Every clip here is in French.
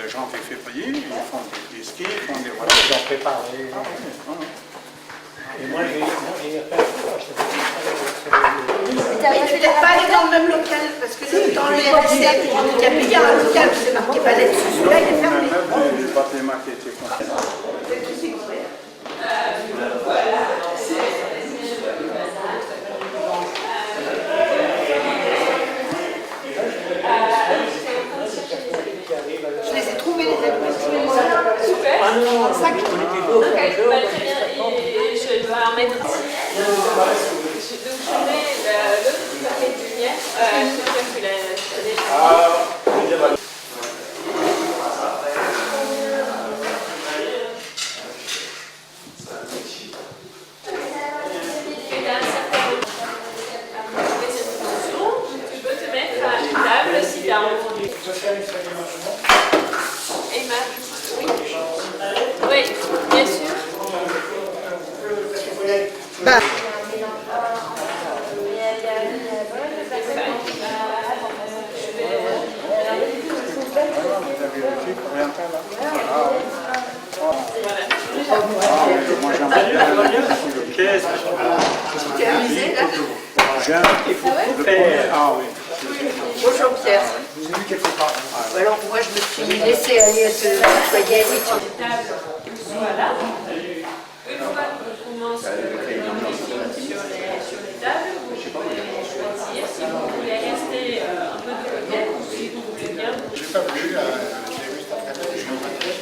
janvier, février, ils font des skis, ils font des voilà. Ils ont préparé. Et moi, j'ai fait Mais tu n'es pas allé dans le même local, parce que dans le RSC, il y a un local qui s'est marqué Palette, celui-là il est fermé. Le bâtiment qui était construit. Je les ai trouvés, les amis. Super. Ça, Ok, bah, très bien. Et je dois en mettre ici. Donc je mets le petit paquet de lumière. Je sais que tu l'as déjà. Tu peux te mettre à table si tu as envie. Image. Oui. Oui, bien sûr. bah, Moi j'aimerais bien le caisse. tu es amusé là. Il faut le faire. Ah oui. Bonjour Pierre. Vous avez vu quelque part. Alors moi je me suis laissée aller à te nettoyer. Oui, tu... Voilà. Une fois qu'on commence sur les tables, vous pouvez choisir si vous voulez rester un peu de côté ou si vous voulez bien. Je n'ai pas vu, j'ai vu cet après-midi, je me rappelle.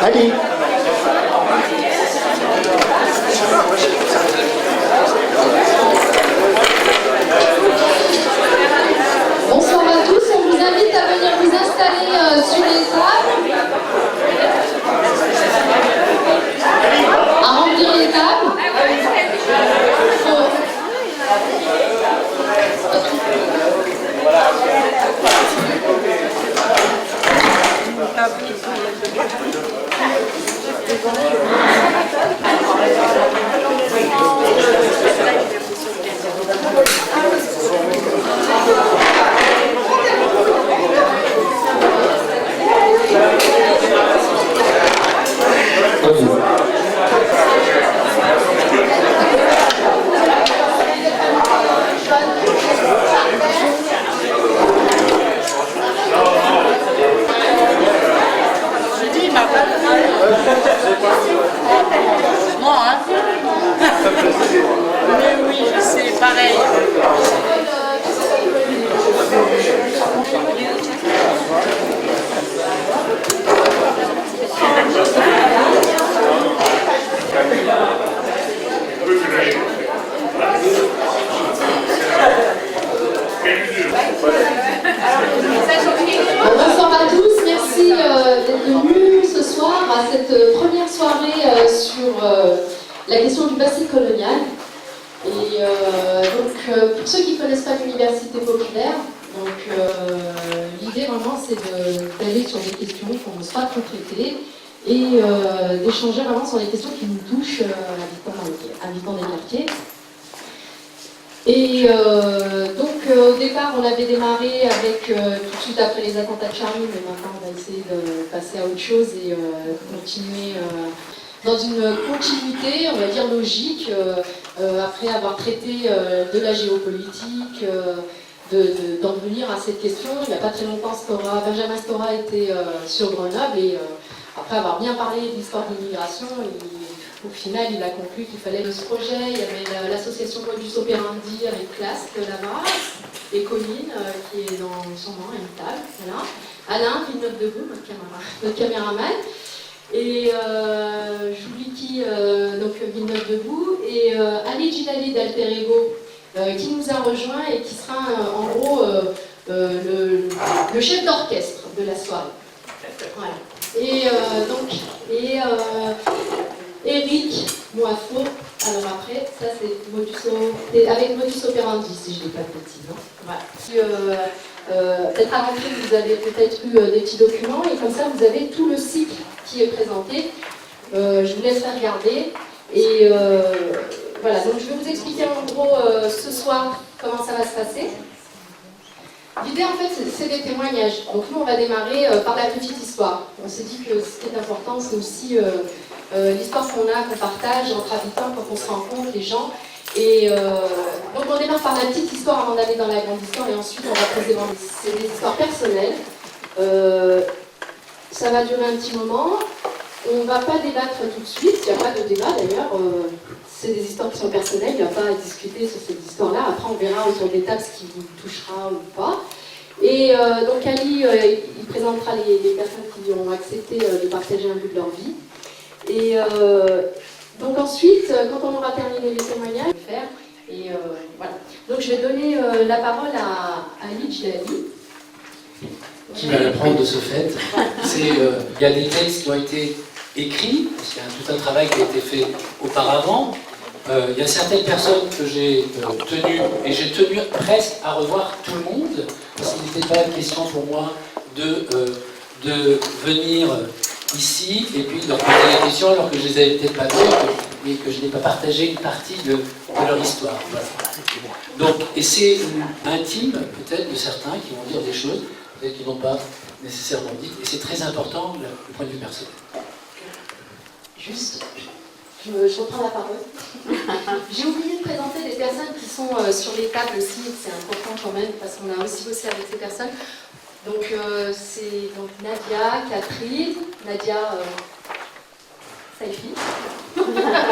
Allez. Bonsoir à tous, on vous invite à venir vous installer sur les tables, à remplir les tables. Moi, hein. Mais oui, je sais, pareil. Bonsoir à tous, merci d'être venus ce soir à cette première soirée sur la question du passé colonial. Et donc, pour ceux qui ne connaissent pas l'université populaire, l'idée vraiment c'est d'aller sur des questions qu'on n'ose pas trop traiter et d'échanger vraiment sur les questions qui nous touchent habitants des quartiers. Et donc au départ on avait démarré avec tout de suite après les attentats de Charlie, mais maintenant on va essayer de passer à autre chose et continuer dans une continuité, on va dire logique, après avoir traité de la géopolitique, d'en venir à cette question. Il n'y a pas très longtemps, Benjamin Stora était sur Grenoble et après avoir bien parlé de l'histoire de l'immigration, au final il a conclu qu'il fallait de ce projet. Il y avait l'association Modus Operandi avec Clask là-bas et Colline qui est dans son nom, à une table. Voilà. Alain Villeneuve-Debout, notre caméraman. Et j'oublie qui, donc Villeneuve-Debout, et Ali Gilali d'Alter Ego, qui nous a rejoint et qui sera en gros le chef d'orchestre de la soirée. Voilà. Et Eric Moifo, alors après, ça c'est avec Modus Operandi, si je ne dis pas de bêtises. Voilà. Peut-être à l'entrée, vous avez peut-être eu des petits documents, et comme ça, vous avez tout le cycle qui est présenté. Je vous laisserai regarder. Et voilà, donc je vais vous expliquer en gros ce soir comment ça va se passer. L'idée en fait c'est des témoignages. Donc nous on va démarrer par la petite histoire. On s'est dit que ce qui est important c'est aussi l'histoire qu'on partage entre habitants quand on se rencontre, les gens. Et donc on démarre par la petite histoire avant d'aller dans la grande histoire et ensuite on va poser c'est des histoires personnelles. Ça va durer un petit moment. On ne va pas débattre tout de suite, il n'y a pas de débat d'ailleurs. C'est des histoires qui sont personnelles, il n'y a pas à discuter sur cette histoire-là. Après, on verra autour des tables ce qui vous touchera ou pas. Et donc, Ali, il présentera les personnes qui ont accepté de partager un bout de leur vie. Et donc, ensuite, quand on aura terminé les témoignages, on va faire. Et voilà. Donc, je vais donner la parole à Ali Gilali. Qui va l'apprendre de ce fait. Il y a des textes qui ont été écrits, parce qu'il y a tout un travail qui a été fait auparavant. Il y a certaines personnes que j'ai tenues, et j'ai tenu presque à revoir tout le monde, parce qu'il n'était pas question pour moi de venir ici et puis de leur poser la question alors que je les avais peut-être pas vues et que je n'ai pas partagé une partie de leur histoire. Voilà. Donc, et c'est intime peut-être de certains qui vont dire des choses peut-être qu'ils n'ont pas nécessairement dites, et c'est très important le point de vue personnel. Juste, je reprends la parole. J'ai oublié de présenter des personnes qui sont sur les tables aussi, c'est important quand même, parce qu'on a aussi bossé avec ces personnes. Donc, c'est donc Nadia, Catherine, Nadia Saifi. Voilà.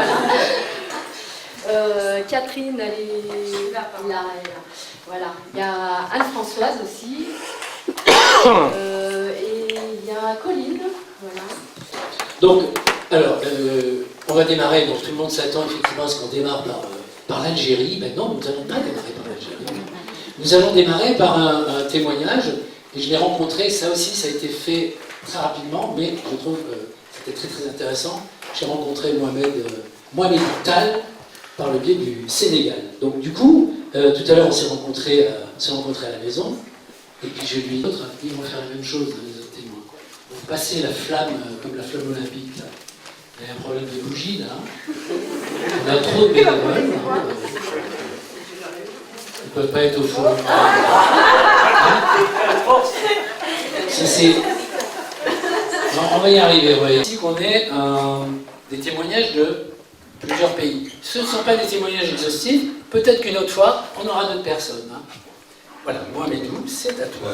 Catherine, elle est là. Voilà. Il y a Anne-Françoise aussi. Et il y a Colline. Voilà. Donc, alors, on va démarrer, donc tout le monde s'attend effectivement à ce qu'on démarre par l'Algérie. Maintenant, nous allons pas démarrer par l'Algérie. Nous allons démarrer par un témoignage, et je l'ai rencontré, ça aussi, ça a été fait très rapidement, mais je trouve que c'était très très intéressant. J'ai rencontré Mohamed Tal par le biais du Sénégal. Donc du coup, tout à l'heure, on s'est rencontrés à la maison, et puis je lui ai dit, ils vont faire la même chose, les autres témoins. Vous passez la flamme, comme la flamme olympique, là. Il y a un problème de bougie, là. On a trop de bénévoles. Ils ne peuvent pas être au fond. On va y arriver, vous voyez. Ici qu'on ait des témoignages de plusieurs pays. Ce ne sont pas des témoignages exhaustifs. Peut-être qu'une autre fois, on aura d'autres personnes. Hein. Voilà, Mohamedou, c'est à toi.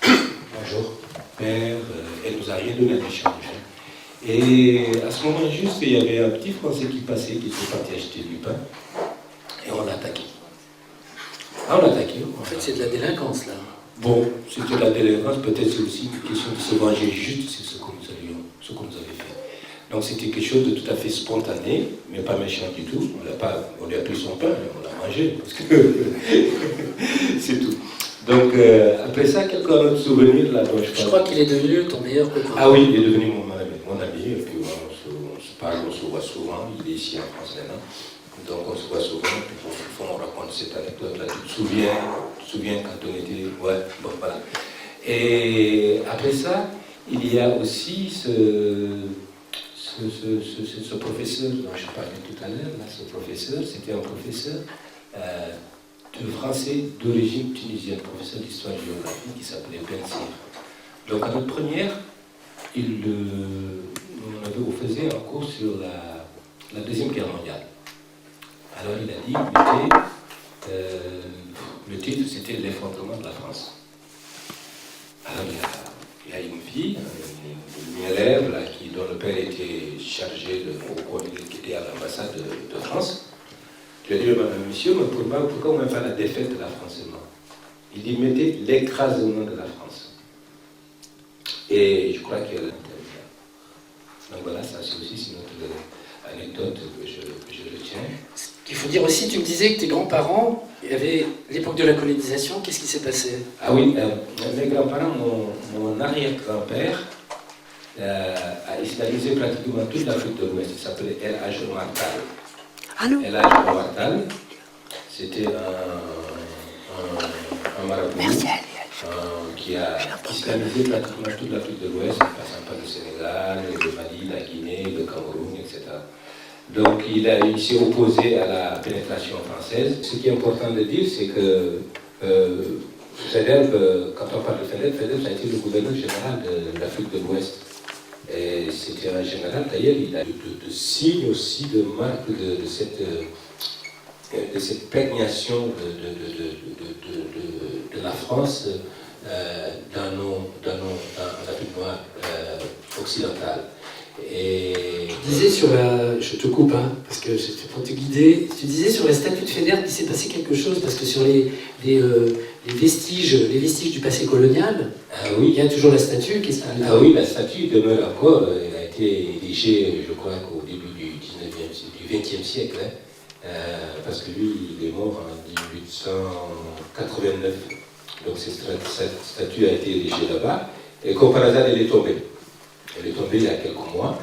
Bonjour. Père, elle nous a rien donné à échanger. Et à ce moment juste, il y avait un petit Français qui passait, qui était parti acheter du pain, et on l'a attaqué. Ah, on l'a attaqué. En fait, c'est de la délinquance, là. Bon, c'était de la délinquance, peut-être c'est aussi une question de se venger juste, c'est ce que nous avions fait. Donc c'était quelque chose de tout à fait spontané, mais pas méchant du tout. On lui a pris son pain, on l'a mangé, parce que c'est tout. Donc, après ça, quelqu'un a un souvenir là dont je crois qu'il est devenu ton meilleur copain. Ah oui, il est devenu mon ami, et puis on se parle, on se voit souvent. Il est ici en France maintenant, donc on se voit souvent, et puis on raconte cette anecdote-là. Tu te souviens quand on était... Ouais, bon, voilà. Et après ça, il y a aussi ce professeur dont je parlais tout à l'heure, ce professeur, c'était un professeur de français d'origine tunisienne, professeur d'histoire-géographie qui s'appelait Bensir. Donc à notre première, il on faisait un cours sur la Deuxième Guerre mondiale. Alors il a dit, le titre c'était l'effondrement de la France. Alors il y a une fille, une élève là, dont le père était chargé qui était à l'ambassade de France. Je lui ai dit, monsieur, mais pourquoi on va faire la défaite de la France seulement? Il dit, mettez l'écrasement de la France. Et je crois qu'elle a. Donc voilà, ça c'est aussi une autre anecdote que je retiens. Il faut dire aussi, tu me disais que tes grands-parents, il y avait l'époque de la colonisation, qu'est-ce qui s'est passé? Ah oui, mes grands-parents, mon arrière-grand-père a islamisé pratiquement toute l'Afrique de l'Ouest. Il s'appelait El Hadj Omar Tall. El Hadj Omar Tall, c'était un marabout qui a islamisé pratiquement toute l'Afrique de l'Ouest, passant par le Sénégal, le Mali, la Guinée, le Cameroun, etc. Donc il s'est opposé à la pénétration française. Ce qui est important de dire, c'est que Faidherbe, quand on parle de Faidherbe, ça a été le gouverneur général de l'Afrique de l'Ouest. Et c'était un général, d'ailleurs, il a de signes aussi, de marques de cette prégnation de la France dans l'Afrique noire occidentale. Et tu disais sur la... Je te coupe, hein, parce que c'est pour te guider. Tu disais sur la statue de Faidherbe qu'il s'est passé quelque chose, parce que sur les vestiges du passé colonial, oui. Il y a toujours la statue. Qu'est-ce qu'il y a? Ah oui, la statue demeure encore. Elle a été érigée, je crois, qu'au début du XXe siècle. Parce que lui, il est mort en 1889. Donc cette statue a été érigée là-bas. Et comme par hasard, elle est tombée. Elle est tombée il y a quelques mois.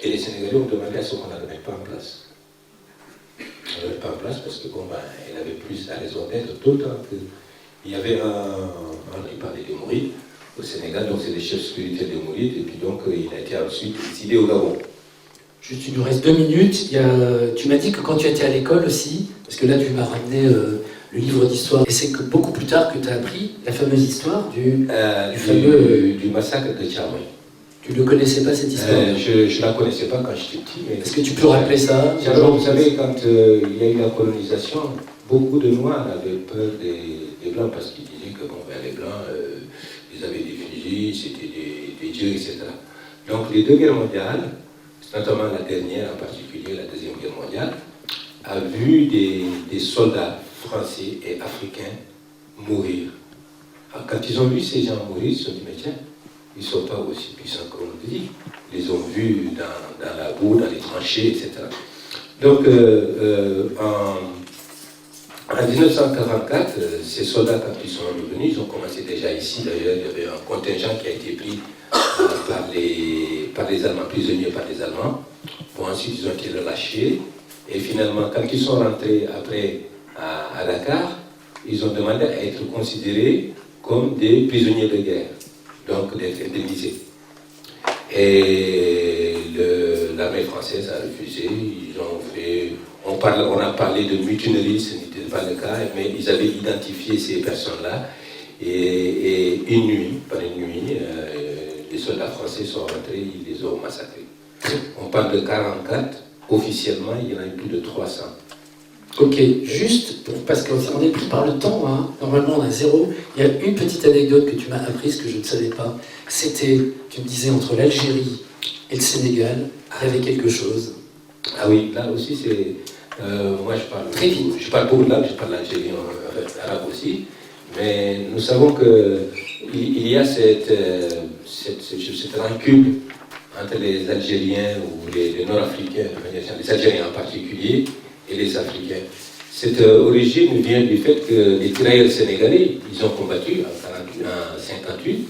Et les Sénégalais ont demandé à ce qu'on ne la remette pas en place. On ne la remette pas en place parce que elle avait plus la raison d'être, d'autant qu'il y avait il parlait des Mourides au Sénégal, donc c'est des chefs spirituels des Mourides, et puis donc il a été ensuite exilé au Gabon. Juste, il nous reste 2 minutes. Tu m'as dit que quand tu étais à l'école aussi, parce que là tu m'as ramené le livre d'histoire, et c'est que beaucoup plus tard que tu as appris la fameuse histoire du massacre de Thiaroye. Tu ne connaissais pas cette histoire? Je ne la connaissais pas quand j'étais petit. Mais est-ce que tu peux rappeler ça? Alors, vous savez, quand il y a eu la colonisation, beaucoup de Noirs avaient peur des Blancs parce qu'ils disaient que les Blancs, ils avaient des fusils, c'était des dieux, etc. Donc les 2 guerres mondiales, notamment la dernière en particulier, la Deuxième Guerre mondiale, a vu des soldats français et africains mourir. Alors, quand ils ont vu ces gens mourir, ils se sont dit, mais tiens, ils ne sont pas aussi puissants qu'on le dit. Ils les ont vus dans la boue, dans les tranchées, etc. Donc, en 1944, ces soldats, quand ils sont revenus, ils ont commencé déjà ici, d'ailleurs, il y avait un contingent qui a été pris par les Allemands, prisonniers par les Allemands. Bon, ensuite, ils ont été relâchés. Et finalement, quand ils sont rentrés après à Dakar, ils ont demandé à être considérés comme des prisonniers de guerre, donc d'être indemnisés. Et l'armée française a refusé. Ils ont fait, on a parlé de mutinerie, ce n'était pas le cas, mais ils avaient identifié ces personnes-là. Et une nuit, les soldats français sont rentrés, ils les ont massacrés. On parle de 44, officiellement il y en a eu plus de 300. Ok, juste, parce qu'on est pris par le temps, hein. Normalement on a 0. Il y a une petite anecdote que tu m'as apprise que je ne savais pas. C'était, tu me disais, entre l'Algérie et le Sénégal, il y avait quelque chose. Ah oui, là aussi c'est... moi je parle... Très vite. Je parle beaucoup de l'arabe, je parle l'algérien, arabe aussi. Mais nous savons qu'il y a cette rancune entre les Algériens ou les Nord-Africains, les Algériens en particulier, et les Africains. Cette origine vient du fait que les tirailleurs sénégalais, ils ont combattu en 1958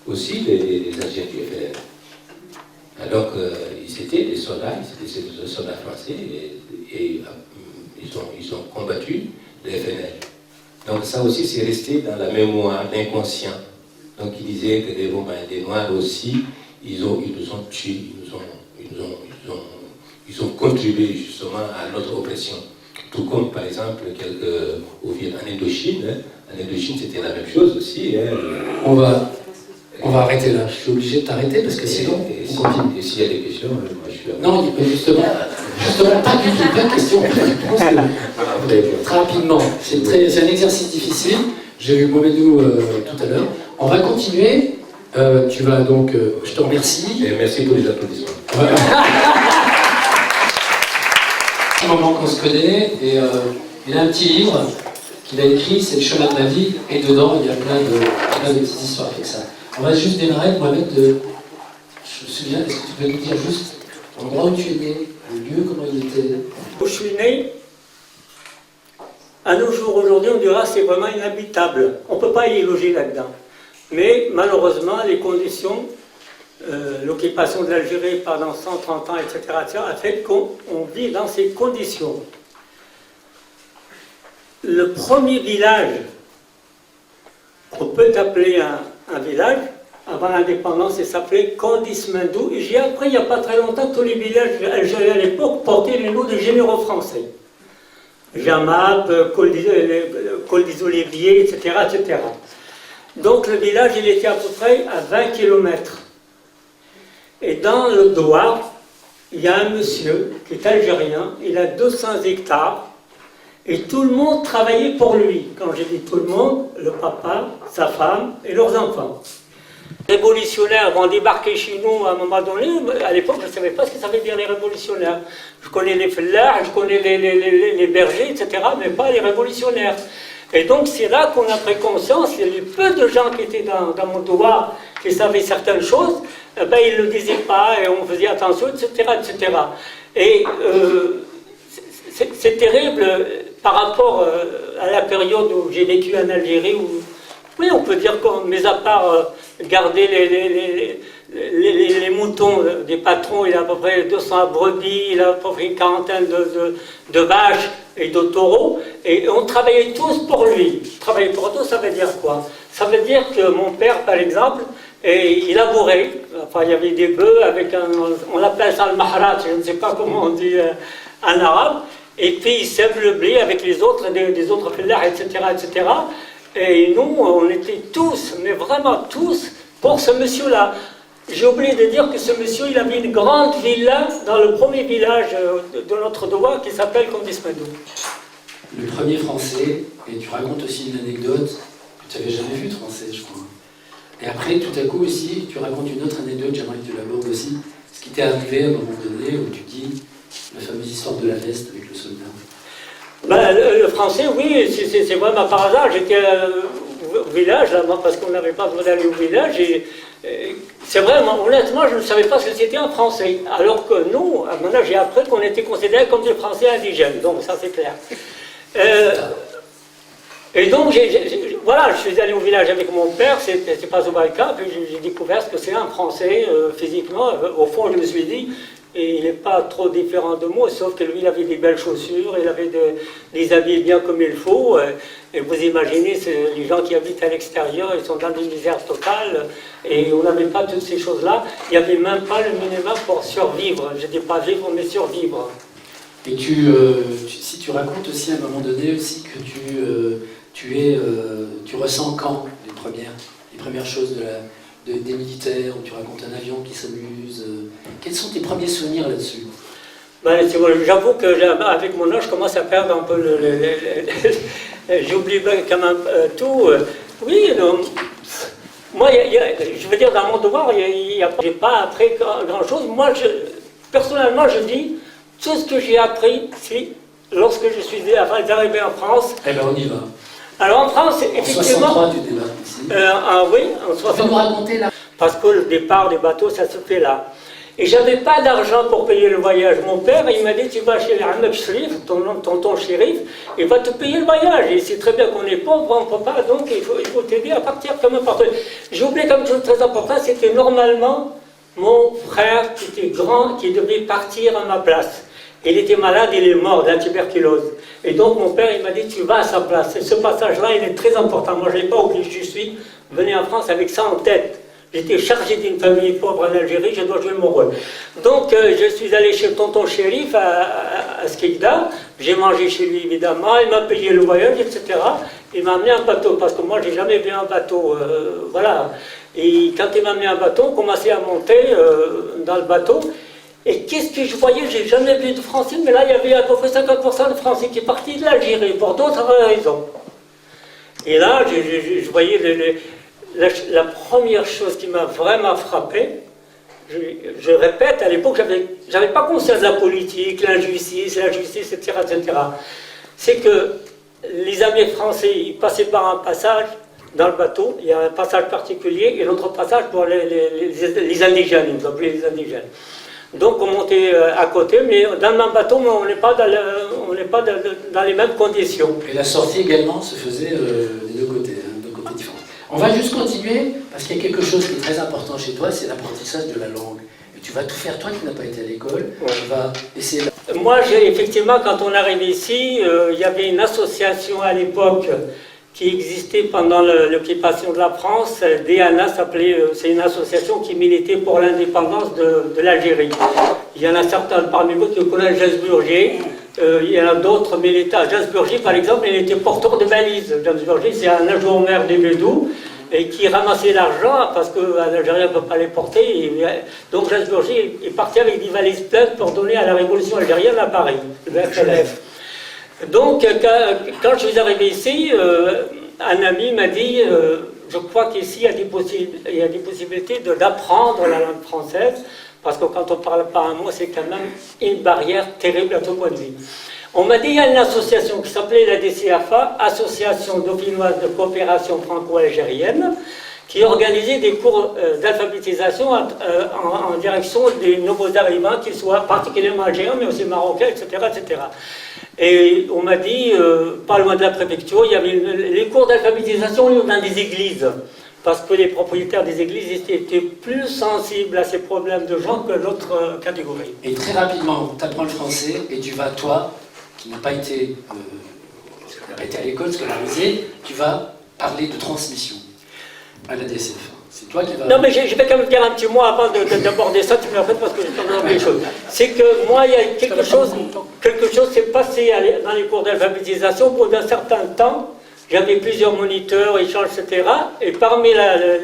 aussi les Algériens du FNL. Donc ils étaient des soldats, des soldats français et ils ont combattu le FNL. Donc ça aussi c'est resté dans la mémoire, l'inconscient. Donc ils disaient que des Noirs aussi, ils nous ont tués, ils ont contribué justement à notre oppression. Tout comme par exemple en Indochine. En Indochine c'était la même chose aussi. On va on va arrêter là. Je suis obligé de t'arrêter parce que sinon, on continue. Et s'il y a des questions, moi je suis là. Non, mais justement, pas du tout, pas de question. Très rapidement, c'est un exercice difficile. J'ai eu Momedou tout à l'heure. On va continuer. Tu vas donc, je te remercie. Et merci pour les applaudissements. Voilà. Un moment qu'on se connaît, et il a un petit livre qu'il a écrit, c'est Le chemin de la vie, et dedans il y a plein de petites histoires avec ça. On va juste démarrer, Mohamed, je me souviens, est-ce que tu peux nous dire juste l'endroit où tu es né, le lieu, comment il était? Où je suis né, à nos jours aujourd'hui, on dira que c'est vraiment inhabitable. On ne peut pas y loger là-dedans. Mais malheureusement, les conditions, l'occupation de l'Algérie pendant 130 ans, etc., a fait qu'on vit dans ces conditions. Le premier village qu'on peut appeler un village, avant l'indépendance, il s'appelait Condismendou. Et j'ai appris il n'y a pas très longtemps que tous les villages algériens à l'époque portaient les noms de généraux français. Jamab, Col des Oliviers, etc., etc. Donc le village, il était à peu près à 20 km. Et dans le Doua, il y a un monsieur qui est algérien, il a 200 hectares, et tout le monde travaillait pour lui. Quand j'ai dit tout le monde, le papa, sa femme et leurs enfants. Les révolutionnaires vont débarquer chez nous à un moment donné. À l'époque, je ne savais pas ce que ça veut dire les révolutionnaires. Je connais les fellahs, je connais les bergers, etc., mais pas les révolutionnaires. Et donc c'est là qu'on a pris conscience, il y avait peu de gens qui étaient dans mon Doua, qui savaient certaines choses, ben, ils ne le disaient pas, et on faisait attention, etc., etc. Et c'est terrible par rapport à la période où j'ai vécu en Algérie, où, oui, on peut dire que, mis à part garder les moutons des patrons, il a à peu près 200 brebis, il a à peu près une quarantaine de vaches et de taureaux, et on travaillait tous pour lui. Travailler pour tous, ça veut dire quoi? Ça veut dire que mon père, par exemple, il labourait, enfin il y avait des bœufs avec on appelle ça le mahrat, je ne sais pas comment on dit en arabe, et puis il sème le blé avec les autres, des autres fellahs, etc., etc. Et nous, on était tous, mais vraiment tous, pour ce monsieur-là. J'ai oublié de dire que ce monsieur, il avait une grande villa dans le premier village de notre Doua qui s'appelle Condismendou. Le premier français, et tu racontes aussi une anecdote que tu n'avais jamais vue de français, je crois. Et après, tout à coup aussi, tu racontes une autre anecdote, j'aimerais que tu l'abordes aussi, ce qui t'est arrivé à un moment donné où tu dis la fameuse histoire de la veste avec le soldat. Ben, le français, oui, c'est vraiment par hasard. J'étais au village, là, parce qu'on n'avait pas besoin d'aller au village. Et c'est vrai, honnêtement, je ne savais pas ce que c'était un français. Alors que nous, maintenant, j'ai appris qu'on était considérés comme des Français indigènes. Donc, ça, c'est clair. Et donc, voilà, je suis allé au village avec mon père, c'est pas au Balkan, puis j'ai découvert ce que c'est un Français physiquement. Au fond, je me suis dit, et il n'est pas trop différent de moi, sauf que lui, il avait des belles chaussures, il avait des habits bien comme il faut. Et vous imaginez, les gens qui habitent à l'extérieur, ils sont dans une misère totale, et on n'avait pas toutes ces choses-là. Il n'y avait même pas le minimum pour survivre. Je ne dis pas vivre, mais survivre. Et si tu racontes aussi à un moment donné aussi que tu ressens quand les premières choses des militaires, où tu racontes un avion qui s'amuse. Quels sont tes premiers souvenirs là-dessus? Ben, j'avoue qu'avec mon âge, je commence à perdre un peu j'oublie quand même tout. Oui, moi, je veux dire, dans mon devoir, je n'ai pas appris grand-chose. Moi, personnellement, je dis, tout ce que j'ai appris, c'est lorsque je suis arrivé en France. Eh bien, on y va. Alors en France, effectivement... En 63, tu débarques ici. Oui, en 63. Tu peux nous raconter là? Parce que le départ des bateaux, ça se fait là. Et j'avais pas d'argent pour payer le voyage. Mon père, il m'a dit, tu vas chez Ahmed Shrif, tonton shérif, il va te payer le voyage. Et c'est très bien qu'on est pauvre, on ne peut pas, donc il faut t'aider à partir comme un partenaire. J'ai oublié comme chose très importante, c'était normalement mon frère qui était grand, qui devait partir à ma place. Il était malade, il est mort de la tuberculose. Et donc mon père, il m'a dit, tu vas à sa place. Et ce passage-là, il est très important. Moi, je n'ai pas oublié que je suis venu en France avec ça en tête. J'étais chargé d'une famille pauvre en Algérie, je dois jouer mon rôle. Donc, je suis allé chez tonton shérif à à Skikda. J'ai mangé chez lui, évidemment. Il m'a payé le voyage, etc. Il m'a amené un bateau, parce que moi, j'ai jamais vu un bateau. Voilà. Et quand il m'a amené un bateau, on commençait à monter dans le bateau. Et qu'est-ce que je voyais? J'ai jamais vu de Français, mais là, il y avait à peu près 50% de Français qui partaient de l'Algérie, pour d'autres raisons. Et là, je voyais la première chose qui m'a vraiment frappé, je répète, à l'époque, j'avais pas conscience de la politique, l'injustice, etc., etc. C'est que les amis français, ils passaient par un passage dans le bateau, il y a un passage particulier, et l'autre passage pour les indigènes, ils nous appelaient les indigènes. Donc on montait à côté, mais dans le même bateau, mais on n'est pas dans les mêmes conditions. Et la sortie également se faisait des deux côtés, deux côtés différents. On va juste continuer, parce qu'il y a quelque chose qui est très important chez toi, c'est l'apprentissage de la langue. Et tu vas tout faire, toi qui n'as pas été à l'école, tu vas essayer... Moi, effectivement, quand on arrive ici, il y avait une association à l'époque qui existait pendant l'occupation de la France, DANA s'appelait, c'est une association qui militait pour l'indépendance de l'Algérie. Il y en a certains parmi vous qui connaissent James Burger, il y en a d'autres militants. James Burger, par exemple, il était porteur de valises. James Burger, c'est un adjoint au maire des Bédous, et qui ramassait l'argent, parce qu'un Algérien ne peut pas les porter. Donc James Burger est parti avec des valises pleines pour donner à la révolution algérienne à Paris, le FLF. Donc, quand je suis arrivé ici, un ami m'a dit, je crois qu'ici, il y a des possibilités d'apprendre la langue française, parce que quand on ne parle pas un mot, c'est quand même une barrière terrible à tout point de vue. On m'a dit, il y a une association qui s'appelait la DCAFA, Association dauphinoise de coopération franco-algérienne, qui organisait des cours d'alphabétisation en direction des nouveaux arrivants, qu'ils soient particulièrement algériens, mais aussi marocains, etc., etc. Et on m'a dit, pas loin de la préfecture, il y avait les cours d'alphabétisation dans des églises, parce que les propriétaires des églises étaient plus sensibles à ces problèmes de genre que l'autre catégorie. Et très rapidement, tu apprends le français et tu vas, toi, qui n'as pas été à l'école, scolarisé, tu vas parler de transmission à la DCF. C'est toi qui vas... Non, mais je vais quand même dire un petit mot avant d'aborder ça, tu me rappelles, parce que j'ai pas oublié les choses. C'est que moi, il y a quelque chose s'est passé dans les cours d'alphabétisation. Au bout d'un certain temps, j'avais plusieurs moniteurs, échanges, etc. Et parmi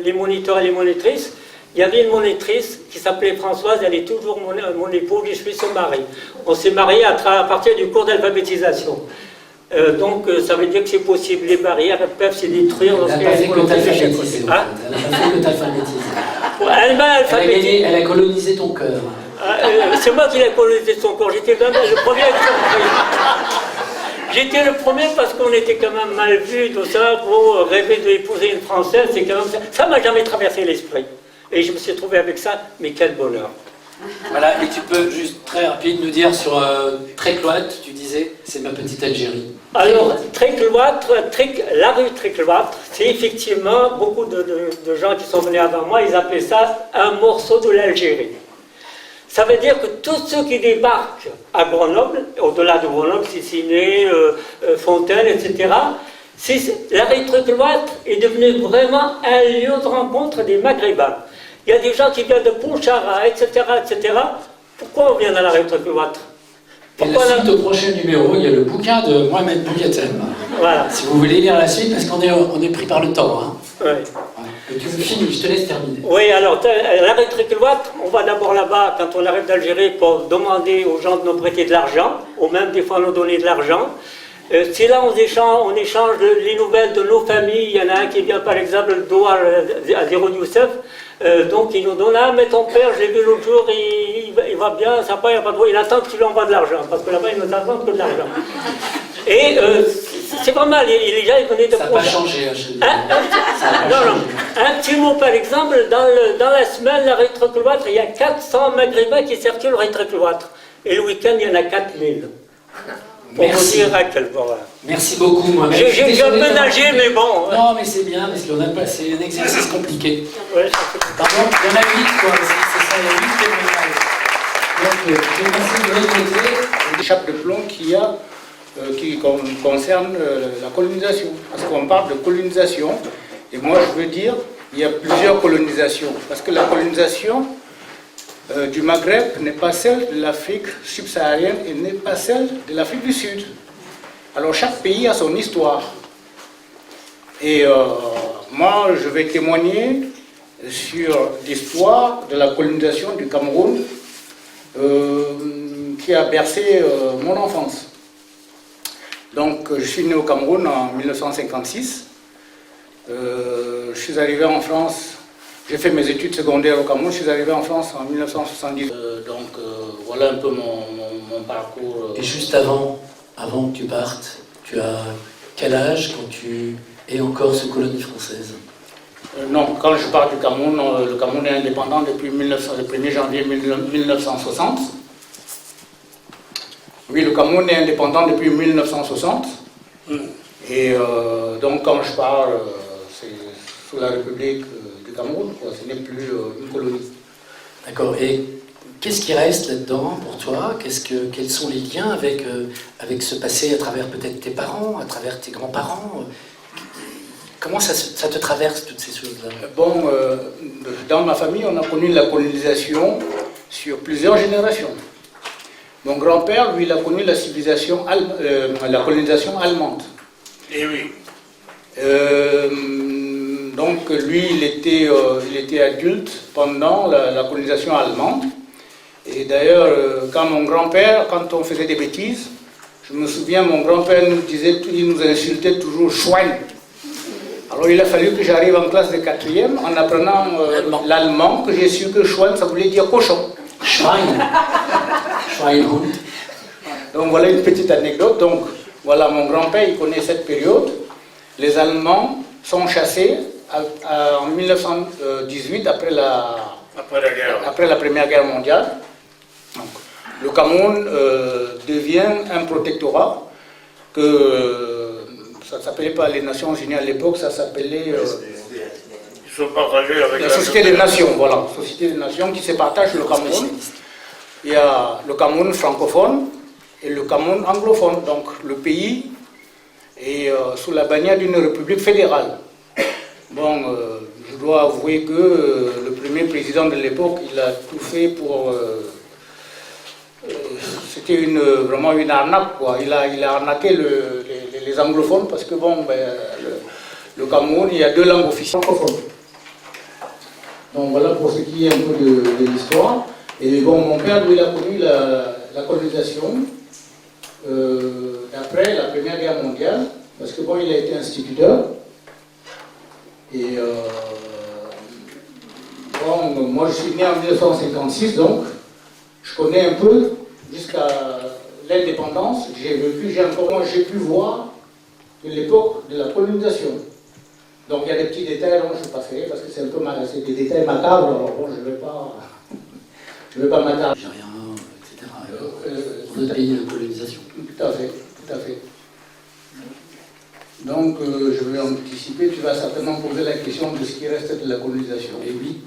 les moniteurs et les monitrices, il y avait une monitrice qui s'appelait Françoise, elle est toujours mon épouse, je suis son mari. On s'est mariés à partir du cours d'alphabétisation. Donc ça veut dire que c'est possible, les barrières peuvent se détruire. Elle n'a pas fait que t'alphabétiser. Elle n'a pas fait que t'alphabétiser. Elle a colonisé ton cœur. C'est moi qui l'ai colonisé son corps, j'étais quand même le premier à être J'étais le premier parce qu'on était quand même mal vu, tout ça, pour rêver d'épouser une Française, c'est quand même ça. Ça m'a jamais traversé l'esprit. Et je me suis trouvé avec ça, mais quel bonheur. Voilà, et tu peux juste très rapide nous dire sur Trécloître, tu disais, c'est ma petite Algérie. Alors, Trécloître, la rue Trécloître, c'est effectivement beaucoup de gens qui sont venus avant moi, ils appelaient ça un morceau de l'Algérie. Ça veut dire que tous ceux qui débarquent à Grenoble, au-delà de Grenoble, Siciné, Fontaine, etc., la rue Trécloître est devenue vraiment un lieu de rencontre des Maghrébins. Il y a des gens qui viennent de Pontcharra, etc., etc. Pourquoi on vient dans la rue Trécloître? Et la suite au prochain numéro, il y a le bouquin de Mohamed Bouyatem. Voilà. Si vous voulez lire la suite, parce qu'on est pris par le temps. Hein. Ouais. Et tu finis, je te laisse terminer. Oui, alors, la rue Trécloître, on va d'abord là-bas, quand on arrive d'Algérie, pour demander aux gens de nous prêter de l'argent, ou même des fois nous donner de l'argent. C'est là on échange les nouvelles de nos familles. Il y en a un qui vient par exemple d'Ouar à Zéro Youssef. Donc il nous donne, ah mais ton père, je l'ai vu l'autre jour, il va bien, ça va, il n'y a pas de il attend que tu lui envoies de l'argent, parce que là-bas il nous attend que de l'argent. Et c'est pas mal, les gens ils venaient de... Ça n'a pas changé. Un petit mot par exemple, dans la semaine, la rue Trécloître, il y a 400 Maghrébins qui circulent rue Trécloître. Et le week-end, il y en a 4000. Merci. Merci beaucoup, moi. J'ai un peu nagé, mais bon. Non, mais c'est bien, parce qu'on a passé un exercice compliqué. Ouais, pardon, il y en a 8, quoi. C'est ça, il y a 8 témoignages. Donc, je vais passer de l'autre côté. Les chape de plomb qu'il y a qui concerne la colonisation. Parce qu'on parle de colonisation, et moi je veux dire, il y a plusieurs colonisations. Parce que la colonisation, du Maghreb n'est pas celle de l'Afrique subsaharienne et n'est pas celle de l'Afrique du Sud. Alors chaque pays a son histoire. Et moi, je vais témoigner sur l'histoire de la colonisation du Cameroun qui a bercé mon enfance. Donc, je suis né au Cameroun en 1956. Je suis arrivé en France, j'ai fait mes études secondaires au Cameroun, je suis arrivé en France en 1970. Voilà un peu mon parcours. Et juste avant que tu partes, tu as quel âge quand tu es encore sous colonie française? Non, quand je pars du Cameroun, le Cameroun est indépendant depuis le 1er janvier 1960. Oui, le Cameroun est indépendant depuis 1960. Et donc quand je pars, c'est sous la République du Cameroun, quoi. Ce n'est plus une colonie. D'accord. Et qu'est-ce qui reste là-dedans pour toi? Quels sont les liens avec ce passé à travers peut-être tes parents, à travers tes grands-parents? Comment ça te traverse, toutes ces choses-là? Bon, dans ma famille, on a connu la colonisation sur plusieurs générations. Mon grand-père, lui, il a connu la civilisation, la colonisation allemande. Eh oui. Donc, lui, il était adulte pendant la colonisation allemande. Et d'ailleurs, quand on faisait des bêtises, je me souviens, mon grand-père il nous insultait toujours « Schwein ». Alors il a fallu que j'arrive en classe de 4e en apprenant l'allemand, que j'ai su que Schwein, ça voulait dire cochon. Schwein. Schweinhund. Donc voilà une petite anecdote. Donc voilà, mon grand-père, il connaît cette période. Les Allemands sont chassés en 1918, après la Première Guerre mondiale. Donc, le Cameroun devient un protectorat que... ça ne s'appelait pas les Nations Unies à l'époque, ça s'appelait Ils sont partagés avec la Société des Nations, voilà, Société des Nations qui se partage le Cameroun. Il y a le Cameroun francophone et le Cameroun anglophone, donc le pays est sous la bannière d'une république fédérale. Bon, je dois avouer que le premier président de l'époque, il a tout fait pour... c'était vraiment une arnaque, quoi. Il a arnaqué les anglophones parce que, bon, le Cameroun, il y a 2 langues officielles francophones. Donc voilà pour ce qui est un peu de l'histoire. Et bon, mon père, lui, il a connu la colonisation après la Première Guerre mondiale, parce que, bon, il a été instituteur. Et bon, moi, je suis né en 1956, donc je connais un peu jusqu'à l'indépendance. J'ai pu voir de l'époque de la colonisation. Donc il y a des petits détails dont je ne vais pas faire parce que c'est un peu c'est des détails macabres. Alors bon, je ne vais pas m'attarder. J'ai rien, etc. Pour notre pays de colonisation. Tout à fait, tout à fait. Donc je vais anticiper. Tu vas certainement poser la question de ce qui reste de la colonisation. Et oui.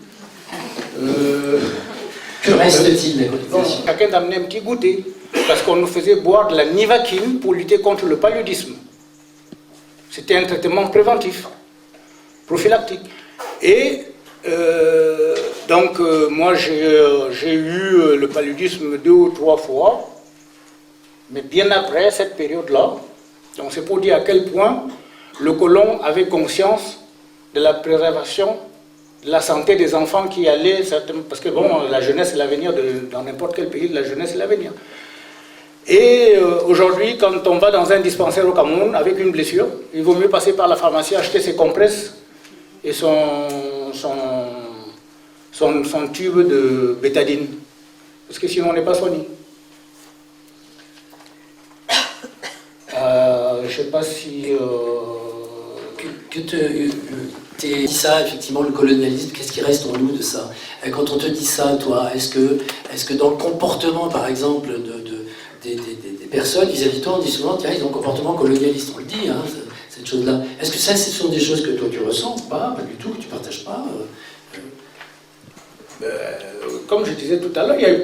Que reste-t-il de la colonisation? Chacun d'amener un petit goûter, parce qu'on nous faisait boire de la nivaquine pour lutter contre le paludisme. C'était un traitement préventif, prophylactique. Et donc, moi, j'ai eu le paludisme 2 ou 3 fois, mais bien après cette période-là. Donc, c'est pour dire à quel point le colon avait conscience de la préservation de la santé des enfants qui allaient, parce que bon, la jeunesse est l'avenir, dans n'importe quel pays, la jeunesse est l'avenir. Et aujourd'hui, quand on va dans un dispensaire au Cameroun avec une blessure, il vaut mieux passer par la pharmacie, acheter ses compresses et son tube de bétadine, parce que sinon on n'est pas soigné. Je ne sais pas si... Tu dit ça, effectivement, le colonialisme, qu'est-ce qui reste en nous de ça? Et quand on te dit ça, toi, est-ce que dans le comportement, par exemple, des personnes vis-à-vis de toi, on dit souvent, tiens, ils ont un comportement colonialiste, on le dit, hein, cette chose-là. Est-ce que ça, ce sont des choses que toi tu ressens ou pas du tout, que tu ne partages pas Comme je disais tout à l'heure, il y a eu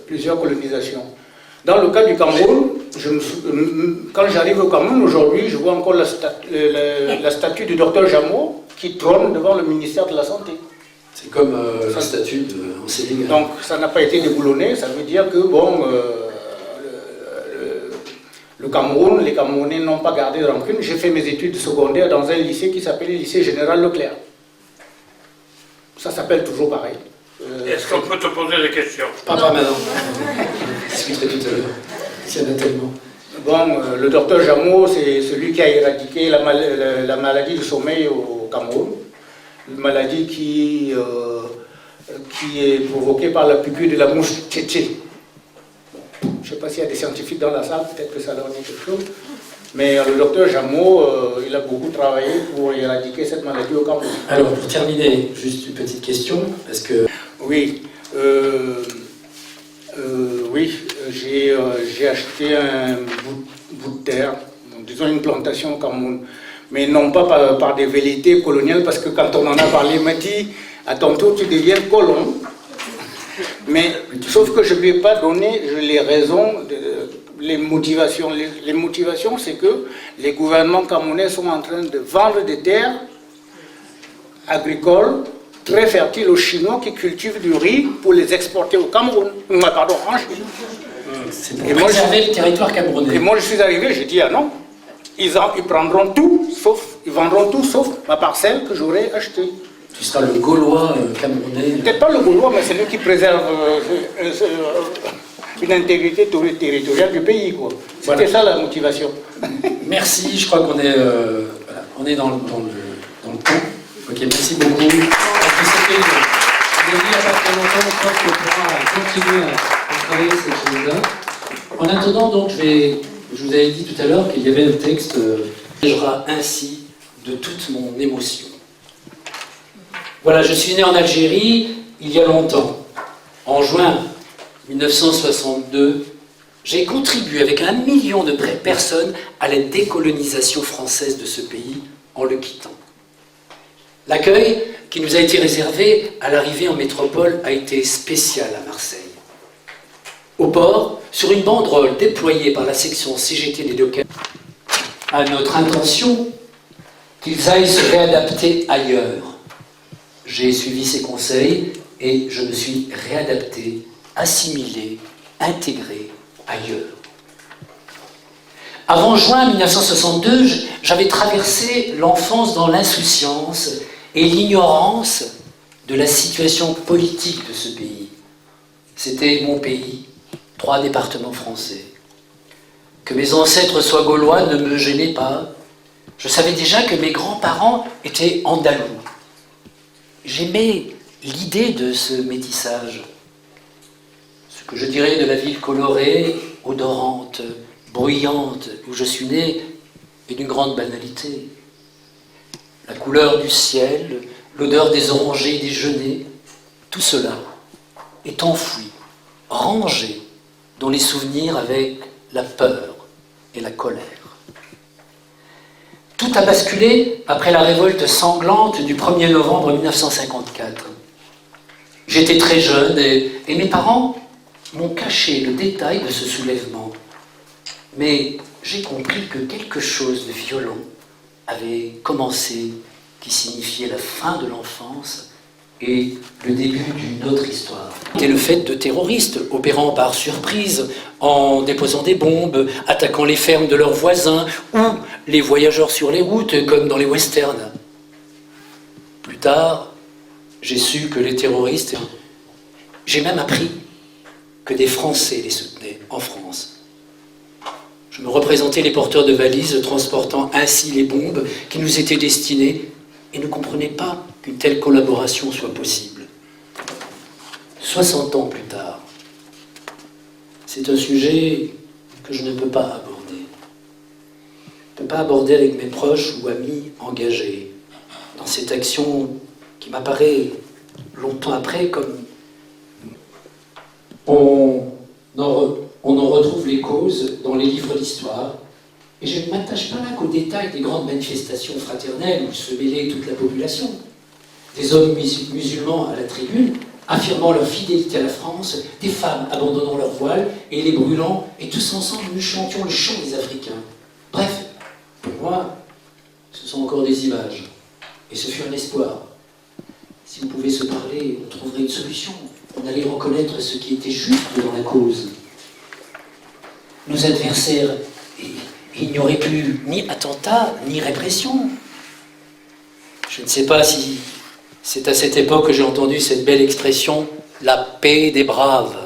plusieurs colonisations. Dans le cas du Cameroun, quand j'arrive au Cameroun aujourd'hui, je vois encore la statue du docteur Jameau qui trône devant le ministère de la Santé. C'est comme le statut en Sénégal. Donc ça n'a pas été déboulonné, ça veut dire que bon, le Cameroun, les Camerounais n'ont pas gardé de rancune. J'ai fait mes études secondaires dans un lycée qui s'appelait le lycée Général Leclerc. Ça s'appelle toujours pareil. Est-ce qu'on peut te poser des questions? Pas maintenant. Je discuterai tout à l'heure. Il y en a tellement. Bon, le docteur Jameau, c'est celui qui a éradiqué la maladie du sommeil au Cameroun. Une maladie qui est provoquée par la piqûre de la mouche tchétché. Je ne sais pas s'il y a des scientifiques dans la salle, peut-être que ça leur dit quelque chose. Mais le docteur Jameau, il a beaucoup travaillé pour éradiquer cette maladie au Cameroun. Alors, pour terminer, juste une petite question, parce que... Oui, j'ai acheté un bout de terre, disons une plantation au Cameroun, mais non pas par des velléités coloniales, parce que quand on en a parlé, il m'a dit, à ton tour tu deviens colon. Mais sauf que je ne lui ai pas donné les raisons, les motivations. Les motivations, c'est que les gouvernements camerounais sont en train de vendre des terres agricoles très fertiles aux Chinois qui cultivent du riz pour les exporter au Cameroun. Pardon, en Chine. C'est pour préserver le territoire camerounais. Et moi je suis arrivé, j'ai dit ah non, ils prendront tout, ils vendront tout sauf ma parcelle que j'aurais achetée. Tu seras le Gaulois camerounais. Peut-être pas le Gaulois, mais c'est lui qui préserve une intégrité territoriale du pays, quoi. C'était voilà. Ça la motivation. Merci, je crois qu'on est, voilà, on est dans le temps. Ok, merci beaucoup. On a dit il n'y a pas très longtemps, je crois qu'on pourra continuer à travailler cette chose-là. En attendant, donc, je vous avais dit tout à l'heure qu'il y avait un texte qui ainsi de toute mon émotion. Voilà, je suis né en Algérie il y a longtemps. En juin 1962, j'ai contribué avec 1 million de personnes à la décolonisation française de ce pays en le quittant. L'accueil qui nous a été réservé à l'arrivée en métropole a été spécial à Marseille. Au port, sur une banderole déployée par la section CGT des locaux, à notre intention qu'ils aillent se réadapter ailleurs. J'ai suivi ses conseils et je me suis réadapté, assimilé, intégré ailleurs. Avant juin 1962, j'avais traversé l'enfance dans l'insouciance et l'ignorance de la situation politique de ce pays. C'était mon pays, 3 départements français. Que mes ancêtres soient gaulois ne me gênait pas. Je savais déjà que mes grands-parents étaient andalous. J'aimais l'idée de ce métissage. Ce que je dirais de la ville colorée, odorante, bruyante, où je suis né, est d'une grande banalité. La couleur du ciel, l'odeur des orangers, des genêts, tout cela est enfoui, rangé dans les souvenirs avec la peur et la colère. Tout a basculé après la révolte sanglante du 1er novembre 1954. J'étais très jeune et mes parents m'ont caché le détail de ce soulèvement. Mais j'ai compris que quelque chose de violent avait commencé, qui signifiait la fin de l'enfance et le début d'une autre histoire. C'était le fait de terroristes opérant par surprise, en déposant des bombes, attaquant les fermes de leurs voisins ou les voyageurs sur les routes, comme dans les westerns. Plus tard, j'ai su que les terroristes... J'ai même appris que des Français les soutenaient en France. Je me représentais les porteurs de valises transportant ainsi les bombes qui nous étaient destinées et ne comprenais pas qu'une telle collaboration soit possible. 60 ans plus tard, c'est un sujet que je ne peux pas aborder. Je ne peux pas aborder avec mes proches ou amis engagés dans cette action qui m'apparaît longtemps après comme... On en retrouve les causes dans les livres d'histoire. Et je ne m'attache pas là qu'aux détails des grandes manifestations fraternelles où se mêlait toute la population. Des hommes musulmans à la tribune, affirmant leur fidélité à la France, des femmes abandonnant leur voile et les brûlant, et tous ensemble nous chantions le chant des Africains. Bref, pour moi, ce sont encore des images. Et ce fut un espoir. si on pouvait se parler, on trouverait une solution. On allait reconnaître ce qui était juste dans la cause. Nos adversaires, il n'y aurait plus ni attentat, ni répression. Je ne sais pas si c'est à cette époque que j'ai entendu cette belle expression « la paix des braves ».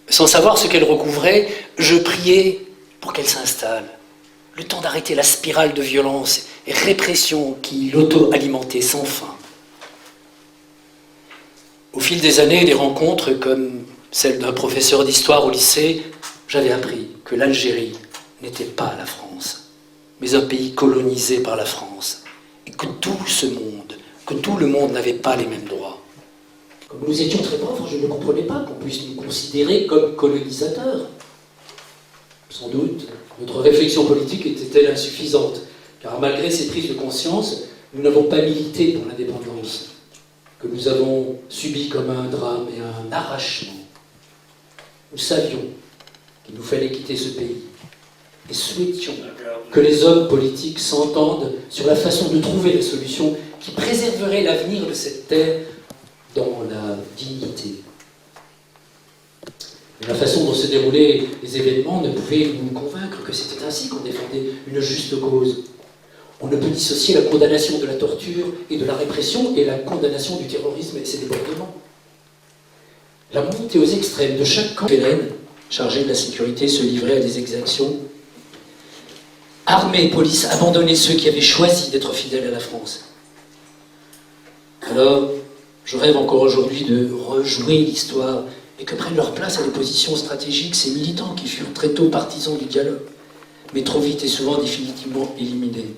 Sans savoir ce qu'elle recouvrait, je priais pour qu'elle s'installe. Le temps d'arrêter la spirale de violence et répression qui l'auto-alimentait sans fin. Au fil des années, des rencontres comme celle d'un professeur d'histoire au lycée, j'avais appris que l'Algérie n'était pas la France, mais un pays colonisé par la France, et que tout le monde n'avait pas les mêmes droits. Comme nous étions très pauvres, je ne comprenais pas qu'on puisse nous considérer comme colonisateurs. Sans doute, notre réflexion politique était-elle insuffisante, car malgré ces prises de conscience, nous n'avons pas milité pour l'indépendance, que nous avons subi comme un drame et un arrachement. Nous savions qu'il nous fallait quitter ce pays, et souhaitions que les hommes politiques s'entendent sur la façon de trouver la solution qui préserverait l'avenir de cette terre dans la dignité. Mais la façon dont se déroulaient les événements ne pouvait nous convaincre que c'était ainsi qu'on défendait une juste cause. On ne peut dissocier la condamnation de la torture et de la répression et la condamnation du terrorisme et ses débordements. La montée aux extrêmes de chaque camp hélène, chargé de la sécurité, se livrait à des exactions. Armée et police abandonnaient ceux qui avaient choisi d'être fidèles à la France. Alors, je rêve encore aujourd'hui de rejouer l'histoire et que prennent leur place à des positions stratégiques ces militants qui furent très tôt partisans du dialogue, mais trop vite et souvent définitivement éliminés.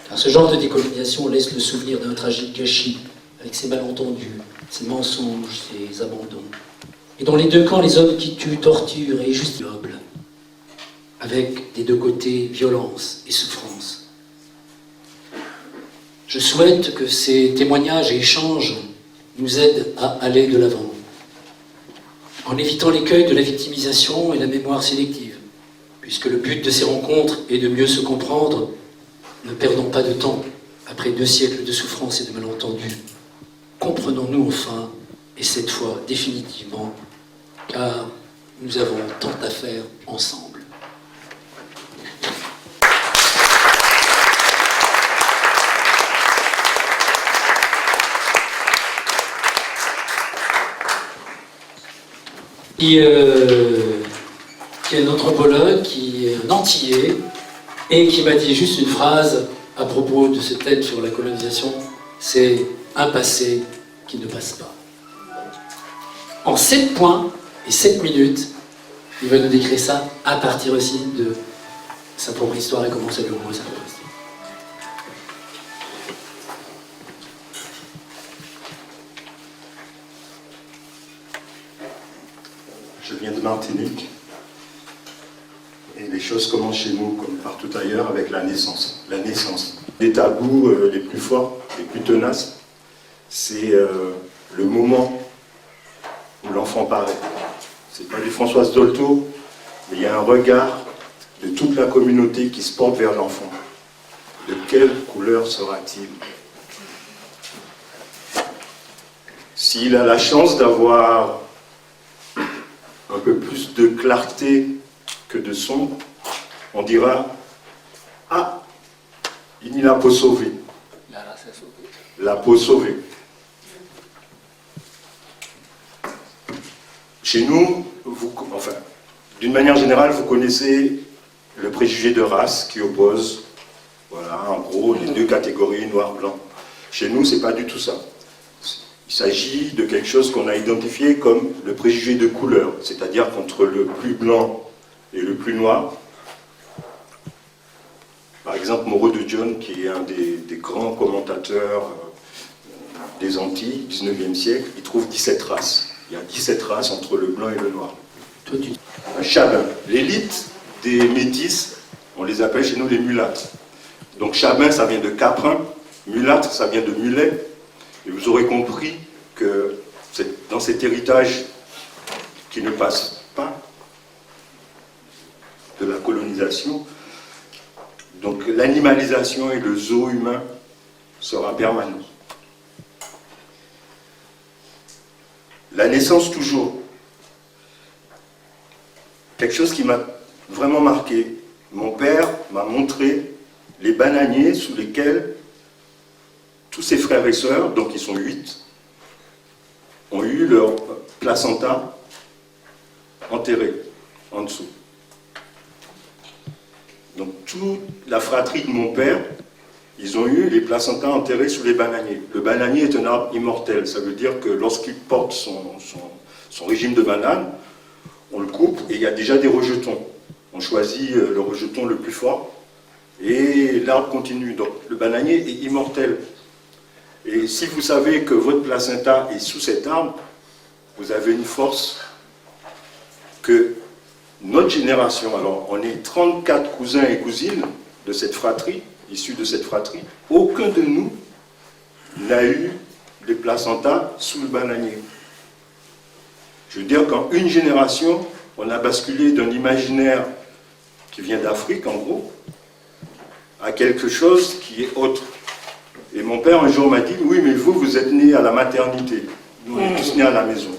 Car ce genre de décolonisation laisse le souvenir d'un tragique gâchis, avec ses malentendus, ses mensonges, ses abandons. Et dans les deux camps, les hommes qui tuent, torturent et juste nobles, avec des deux côtés violence et souffrance. Je souhaite que ces témoignages et échanges nous aident à aller de l'avant, en évitant l'écueil de la victimisation et la mémoire sélective, puisque le but de ces rencontres est de mieux se comprendre. Ne perdons pas de temps, après 2 siècles de souffrance et de malentendus. Comprenons-nous enfin, et cette fois définitivement, car nous avons tant à faire ensemble. Qui est un anthropologue, qui est un antillais, et qui m'a dit juste une phrase à propos de ce thème sur la colonisation, c'est un passé qui ne passe pas. En 7 points et 7 minutes, il va nous décrire ça à partir aussi de sa propre histoire et comment ça lui ouvre sa propre histoire. Je viens de Martinique et les choses commencent chez nous comme partout ailleurs avec la naissance. La naissance. Les tabous les plus forts, les plus tenaces, c'est le moment où l'enfant paraît. C'est pas du Françoise Dolto, mais il y a un regard de toute la communauté qui se porte vers l'enfant. De quelle couleur sera-t-il? S'il a la chance d'avoir un peu plus de clarté que de sombre, on dira « Ah, il a la peau sauvée. » La peau sauvée. Chez nous, d'une manière générale, vous connaissez le préjugé de race qui oppose, voilà, en gros, les 2 catégories, noir-blanc. Chez nous, c'est pas du tout ça. Il s'agit de quelque chose qu'on a identifié comme le préjugé de couleur, c'est-à-dire qu'entre le plus blanc et le plus noir, par exemple Moreau de John, qui est un des grands commentateurs des Antilles, du 19e siècle, il trouve 17 races. Il y a 17 races entre le blanc et le noir. Un chabin. L'élite des métis, on les appelle chez nous les mulattes. Donc chabin, ça vient de caprin, mulâtre, ça vient de mulet. Et vous aurez compris que dans cet héritage qui ne passe pas de la colonisation, donc l'animalisation et le zoo humain sera permanent. La naissance toujours. Quelque chose qui m'a vraiment marqué. Mon père m'a montré les bananiers sous lesquels tous ses frères et sœurs, donc ils sont 8, ont eu leur placenta enterré en dessous. Donc toute la fratrie de mon père, ils ont eu les placentas enterrés sous les bananiers. Le bananier est un arbre immortel. Ça veut dire que lorsqu'il porte son régime de banane, on le coupe et il y a déjà des rejetons. On choisit le rejeton le plus fort et l'arbre continue. Donc le bananier est immortel. Et si vous savez que votre placenta est sous cet arbre, vous avez une force que notre génération, alors on est 34 cousins et cousines de cette fratrie, issus de cette fratrie, aucun de nous n'a eu des placentas sous le bananier. Je veux dire qu'en une génération, on a basculé d'un imaginaire qui vient d'Afrique, en gros, à quelque chose qui est autre. Et mon père, un jour, m'a dit, oui, mais vous, vous êtes nés à la maternité. Nous, on est tous nés à la maison.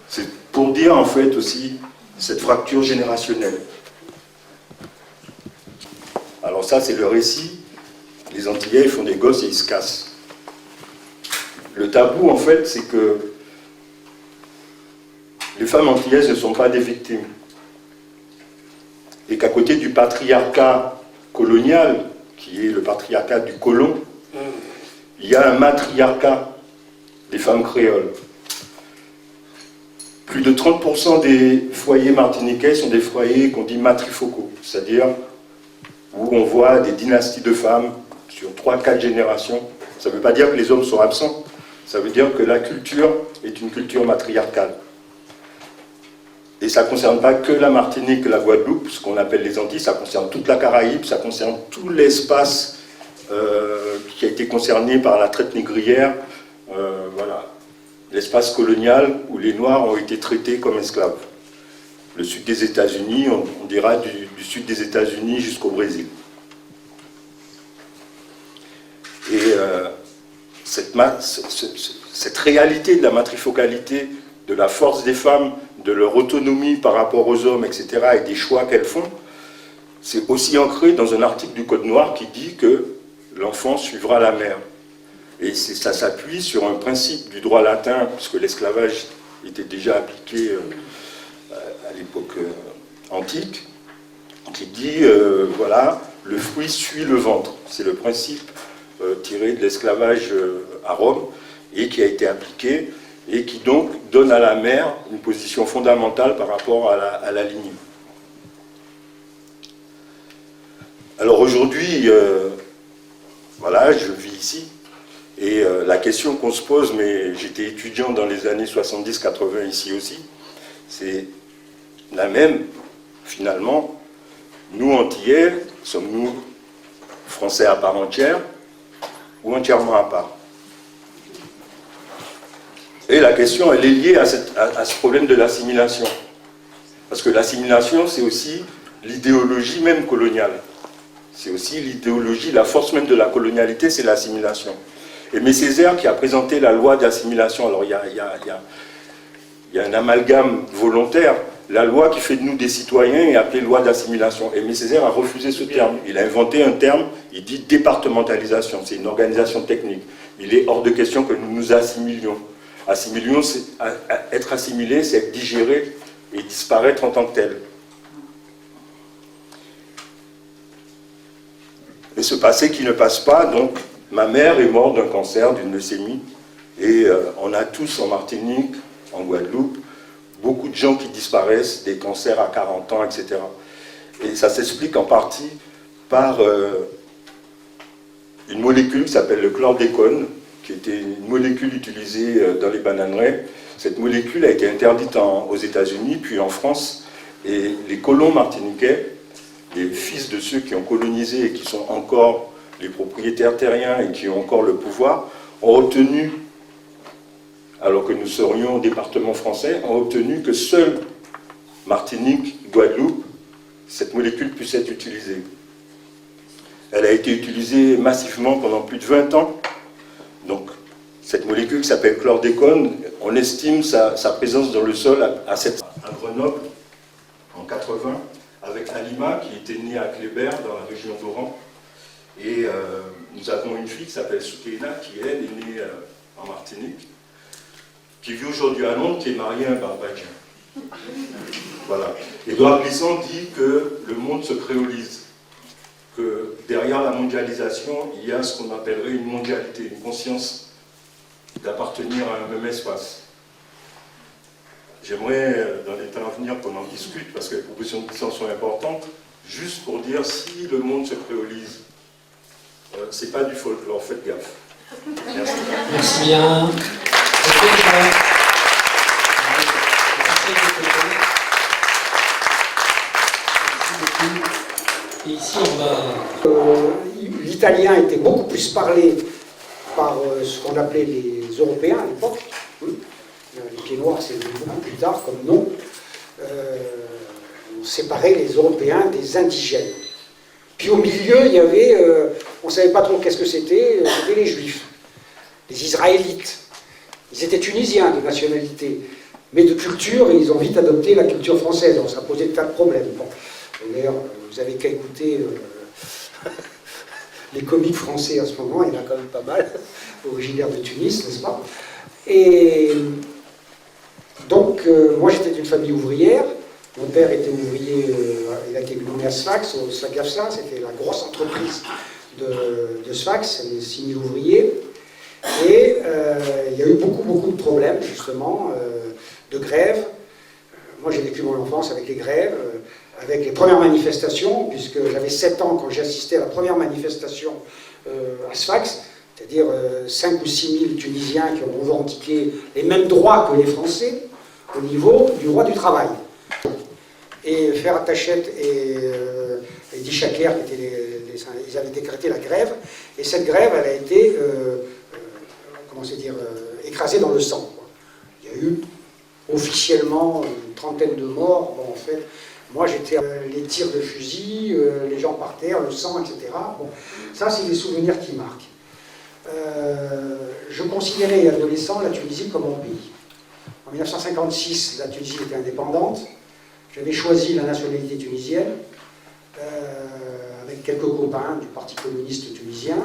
C'est pour dire, en fait, aussi, cette fracture générationnelle. Alors ça, c'est le récit. Les Antillais, ils font des gosses et ils se cassent. Le tabou, en fait, c'est que les femmes antillaises ne sont pas des victimes. Et qu'à côté du patriarcat colonial, qui est le patriarcat du colon, il y a un matriarcat des femmes créoles. Plus de 30% des foyers martiniquais sont des foyers qu'on dit matrifocaux, c'est-à-dire où on voit des dynasties de femmes sur 3-4 générations. Ça ne veut pas dire que les hommes sont absents, ça veut dire que la culture est une culture matriarcale. Et ça ne concerne pas que la Martinique, la Guadeloupe, ce qu'on appelle les Antilles, ça concerne toute la Caraïbe, ça concerne tout l'espace qui a été concerné par la traite négrière, voilà, l'espace colonial où les Noirs ont été traités comme esclaves. Le sud des États-Unis, on dira du sud des États-Unis jusqu'au Brésil. Et cette réalité de la matrifocalité, de la force des femmes, de leur autonomie par rapport aux hommes, etc., et des choix qu'elles font, c'est aussi ancré dans un article du Code noir qui dit que l'enfant suivra la mère. Et ça s'appuie sur un principe du droit latin, puisque l'esclavage était déjà appliqué à l'époque antique, qui dit, voilà, le fruit suit le ventre. C'est le principe tiré de l'esclavage à Rome, et qui a été appliqué, et qui donc donne à la mère une position fondamentale par rapport à la lignée. Alors aujourd'hui, voilà, je vis ici, et la question qu'on se pose, mais j'étais étudiant dans les années 70-80 ici aussi, c'est la même, finalement. Nous, Antillais, sommes-nous Français à part entière ou entièrement à part? Et la question, elle est liée à ce problème de l'assimilation. Parce que l'assimilation, c'est aussi l'idéologie même coloniale. C'est aussi l'idéologie, la force même de la colonialité, c'est l'assimilation. Et Aimé Césaire, qui a présenté la loi d'assimilation, alors il y a un amalgame volontaire, la loi qui fait de nous des citoyens est appelée loi d'assimilation. Aimé Césaire a refusé ce terme. Il a inventé un terme, il dit départementalisation, c'est une organisation technique. Il est hors de question que nous nous assimilions. Être assimilé, c'est être digéré et disparaître en tant que tel. Et ce passé qui ne passe pas, donc, ma mère est morte d'un cancer, d'une leucémie, et on a tous en Martinique, en Guadeloupe, beaucoup de gens qui disparaissent, des cancers à 40 ans, etc. Et ça s'explique en partie par une molécule qui s'appelle le chlordécone, qui était une molécule utilisée dans les bananeraies. Cette molécule a été interdite aux États-Unis, puis en France, et les colons martiniquais, les fils de ceux qui ont colonisé et qui sont encore les propriétaires terriens et qui ont encore le pouvoir, ont obtenu, alors que nous serions au département français, ont obtenu que seule Martinique, Guadeloupe, cette molécule puisse être utilisée. Elle a été utilisée massivement pendant plus de 20 ans. Donc, cette molécule qui s'appelle chlordécone, on estime sa présence dans le sol à Grenoble en 80, avec Alima qui était née à Kléber dans la région d'Oran. Et nous avons une fille qui s'appelle Soukeina qui elle est née en Martinique, qui vit aujourd'hui à Londres, qui est mariée à un Barbadien. Voilà. Édouard Glissant dit que le monde se créolise, que derrière la mondialisation, il y a ce qu'on appellerait une mondialité, une conscience d'appartenir à un même espace. J'aimerais, dans les temps à venir, qu'on en discute, parce que les propositions de Glissant sont importantes, juste pour dire si le monde se créolise, c'est pas du folklore, faites gaffe. Merci. Merci bien. Et ici, on va... L'italien était beaucoup plus parlé par ce qu'on appelait les Européens à l'époque. Les pieds noirs, c'est beaucoup plus tard comme nom. On séparait les Européens des indigènes. Puis au milieu, il y avait, on ne savait pas trop qu'est-ce que c'était, il y avait les Juifs, les Israélites. Ils étaient tunisiens de nationalité, mais de culture, et ils ont vite adopté la culture française. Donc ça posait des tas de problèmes. Bon. D'ailleurs, vous avez qu'à écouter les comiques français en ce moment, il y en a quand même pas mal, originaires de Tunis, n'est-ce pas? Et donc, moi j'étais d'une famille ouvrière. Mon père était ouvrier, il a été nommé à Sfax, au Slagafsa, c'était la grosse entreprise de Sfax, les 6000 ouvriers. Et il y a eu beaucoup de problèmes, justement, de grèves. Moi j'ai vécu mon enfance avec les grèves, avec les premières manifestations, puisque j'avais 7 ans quand j'ai assisté à la première manifestation à Sfax, c'est-à-dire 5 ou 6 000 Tunisiens qui ont revendiqué les mêmes droits que les Français au niveau du droit du travail. Et Ferhat Tachet et Dichaker, ils avaient décrété la grève, et cette grève, elle a été, écrasée dans le sang, quoi. Il y a eu officiellement une trentaine de morts. Bon, en fait, moi j'étais les tirs de fusil, les gens par terre, le sang, etc. Bon, ça, c'est des souvenirs qui marquent. Je considérais, adolescent, la Tunisie comme mon pays. En 1956, la Tunisie était indépendante. J'avais choisi la nationalité tunisienne, avec quelques copains du Parti communiste tunisien,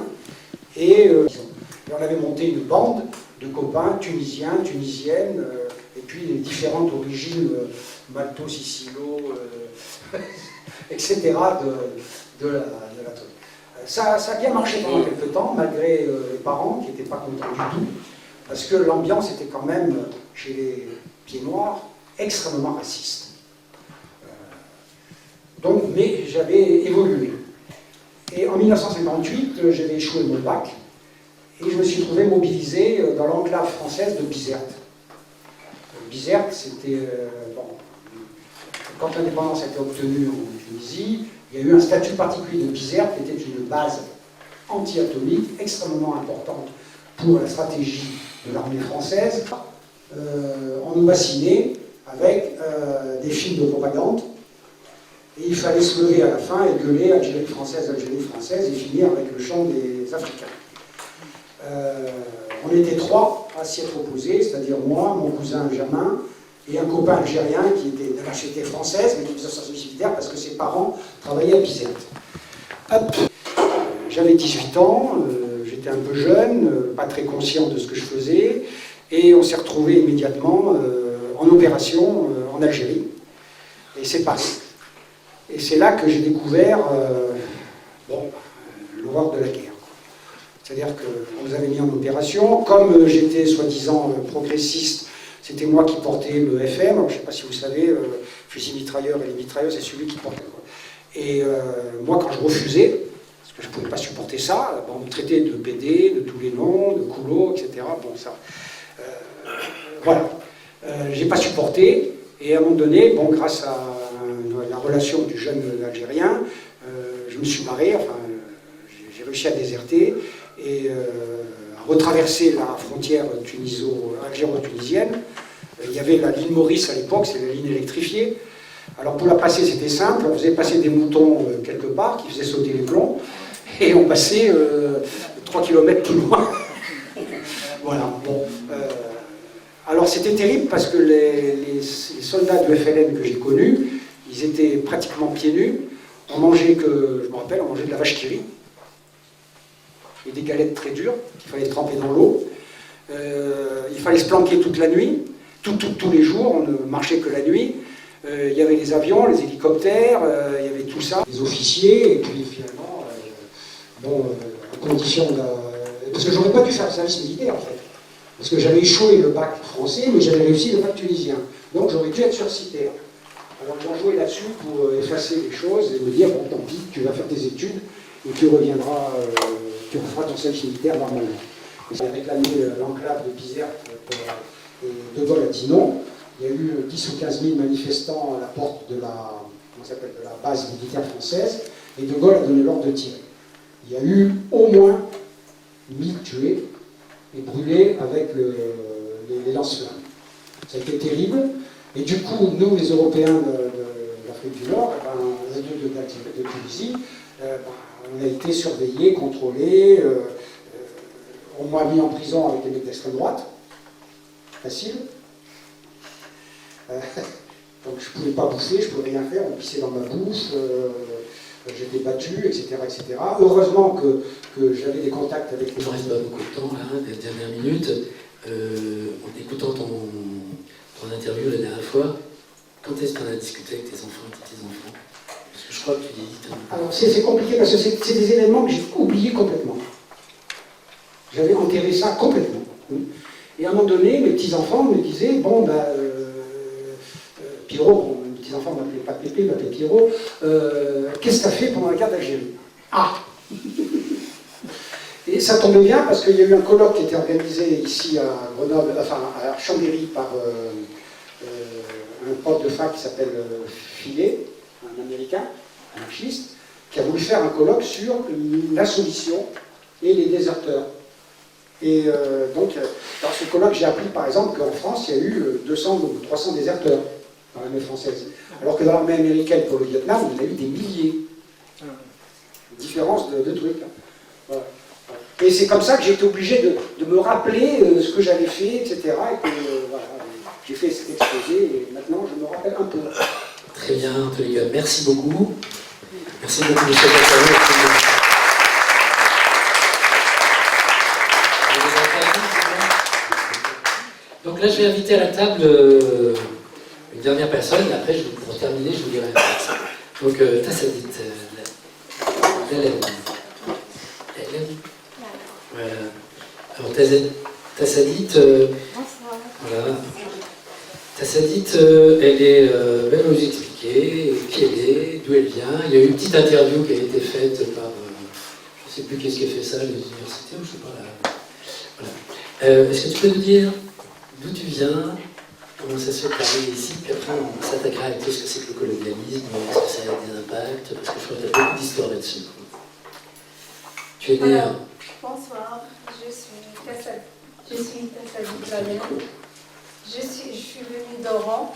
et on avait monté une bande de copains tunisiens, tunisiennes, et puis les différentes origines, Malto, Sicilo, etc. de la truc. Ça a bien marché pendant quelques temps, malgré les parents qui n'étaient pas contents du tout, parce que l'ambiance était quand même, chez les pieds noirs, extrêmement raciste. Donc, mais j'avais évolué. Et en 1958, j'avais échoué mon bac, et je me suis trouvé mobilisé dans l'enclave française de Bizerte. Bizerte, c'était... quand l'indépendance a été obtenue en Tunisie, il y a eu un statut particulier de Bizerte qui était une base anti-atomique extrêmement importante pour la stratégie de l'armée française. On nous bassinait avec des films de propagande, et il fallait se lever à la fin et gueuler Algérie française, et finir avec le chant des Africains. On était 3 à s'y être opposés, c'est-à-dire moi, mon cousin Jamin, et un copain algérien qui était de la nationalité française, mais qui faisait son service militaire parce que ses parents travaillaient à Bizerte. Hop, j'avais 18 ans, j'étais un peu jeune, pas très conscient de ce que je faisais, et on s'est retrouvés immédiatement en opération en Algérie. Et c'est passé. Et c'est là que j'ai découvert l'horreur de la guerre. C'est-à-dire qu'on nous avait mis en opération. Comme j'étais soi-disant progressiste, c'était moi qui portais le FM. Alors, je ne sais pas si vous savez, le fusil mitrailleur et les mitrailleuses, c'est celui qui portait. Et moi, quand je refusais, parce que je ne pouvais pas supporter ça, on me traitait de PD, de tous les noms, de coulots, etc. Bon, ça. Voilà. J'ai pas supporté. Et à un moment donné, bon, grâce à la relation du jeune Algérien, je me suis barré, enfin, j'ai réussi à déserter et à retraverser la frontière algéro-tunisienne. Il y avait la ligne Maurice à l'époque, c'est la ligne électrifiée. Alors pour la passer, c'était simple, on faisait passer des moutons quelque part qui faisaient sauter les plombs, et on passait 3 km plus loin. Voilà. Bon, alors c'était terrible parce que les soldats de FLN que j'ai connus, ils étaient pratiquement pieds nus. On mangeait je me rappelle, on mangeait de la vache qui rit et des galettes très dures qu'il fallait tremper dans l'eau. Il fallait se planquer toute la nuit, tous les jours, on ne marchait que la nuit. Il y avait les avions, les hélicoptères, il y avait tout ça. Les officiers, et puis finalement, à condition de... Parce que j'aurais pas dû faire le service militaire en fait. Parce que j'avais échoué le bac français, mais j'avais réussi le bac tunisien. Donc j'aurais dû être surcitaire. Alors ils ont joué là-dessus pour effacer les choses et me dire, bon tant pis, tu vas faire tes études et tu reviendras, tu referas ton service militaire normalement. J'ai réclamé l'enclave de Bizerte et De Gaulle a dit non. Il y a eu 10 ou 15 000 manifestants à la porte de la base militaire française et De Gaulle a donné l'ordre de tirer. Il y a eu au moins 1000 tués et brûlés avec les lance-flammes. Ça a été terrible. Et du coup, nous, les Européens de l'Afrique du Nord, de Tunisie, on a été surveillés, contrôlés. On m'a mis en prison avec les mecs d'extrême droite. Facile. Donc je ne pouvais pas bouffer, je ne pouvais rien faire, on pissait dans ma bouche, j'étais battu, etc., etc. Heureusement que j'avais des contacts avec les... Il ne reste pas beaucoup de temps, là, les dernières minutes. En écoutant ton interview la dernière fois, quand est-ce qu'on a discuté avec tes enfants et tes petits-enfants? Parce que je crois que tu dis... Alors c'est compliqué parce que c'est des événements que j'ai oubliés complètement. J'avais enterré ça complètement. Et à un moment donné, mes petits-enfants me disaient, bon, Pierrot, mes petits-enfants ne m'appelaient pas Pépé, ils m'appelaient Pierrot, qu'est-ce que tu as fait pendant la guerre d'Algérie? Ah. Et ça tombait bien parce qu'il y a eu un colloque qui était organisé ici à Grenoble, enfin à Chambéry par un prof de fac qui s'appelle Filet, un américain, anarchiste, qui a voulu faire un colloque sur la solution et les déserteurs. Et donc, dans ce colloque, j'ai appris par exemple qu'en France, il y a eu 200 ou 300 déserteurs dans l'armée française. Alors que dans l'armée américaine pour le Vietnam, on a eu des milliers. Différence de trucs. Hein. Voilà. Et c'est comme ça que j'ai été obligé de me rappeler ce que j'avais fait, etc. Et que voilà, j'ai fait cet exposé et maintenant je me rappelle un peu. Très bien, en tous les cas, merci beaucoup. Merci beaucoup, monsieur Pascal. Donc là, je vais inviter à la table une dernière personne, et après, pour terminer, je vous dirai un peu. Donc, Tassadit, Hélène. Voilà. Alors, Tassadit, voilà. Tassadit, elle va nous expliquer qui elle est, d'où elle vient. Il y a eu une petite interview qui a été faite par, je ne sais plus qu'est-ce qui a fait ça, les universités, ou je ne sais pas là. Voilà. Est-ce que tu peux nous dire d'où tu viens, comment ça se fait que tu arrives ici, puis après on s'attaquera à tout ce que c'est que le colonialisme, est-ce que ça a des impacts, parce que je crois que tu as beaucoup d'histoires là-dessus. Tu es né... Bonsoir, je suis Tassadit Jalel. Je suis venue d'Oran.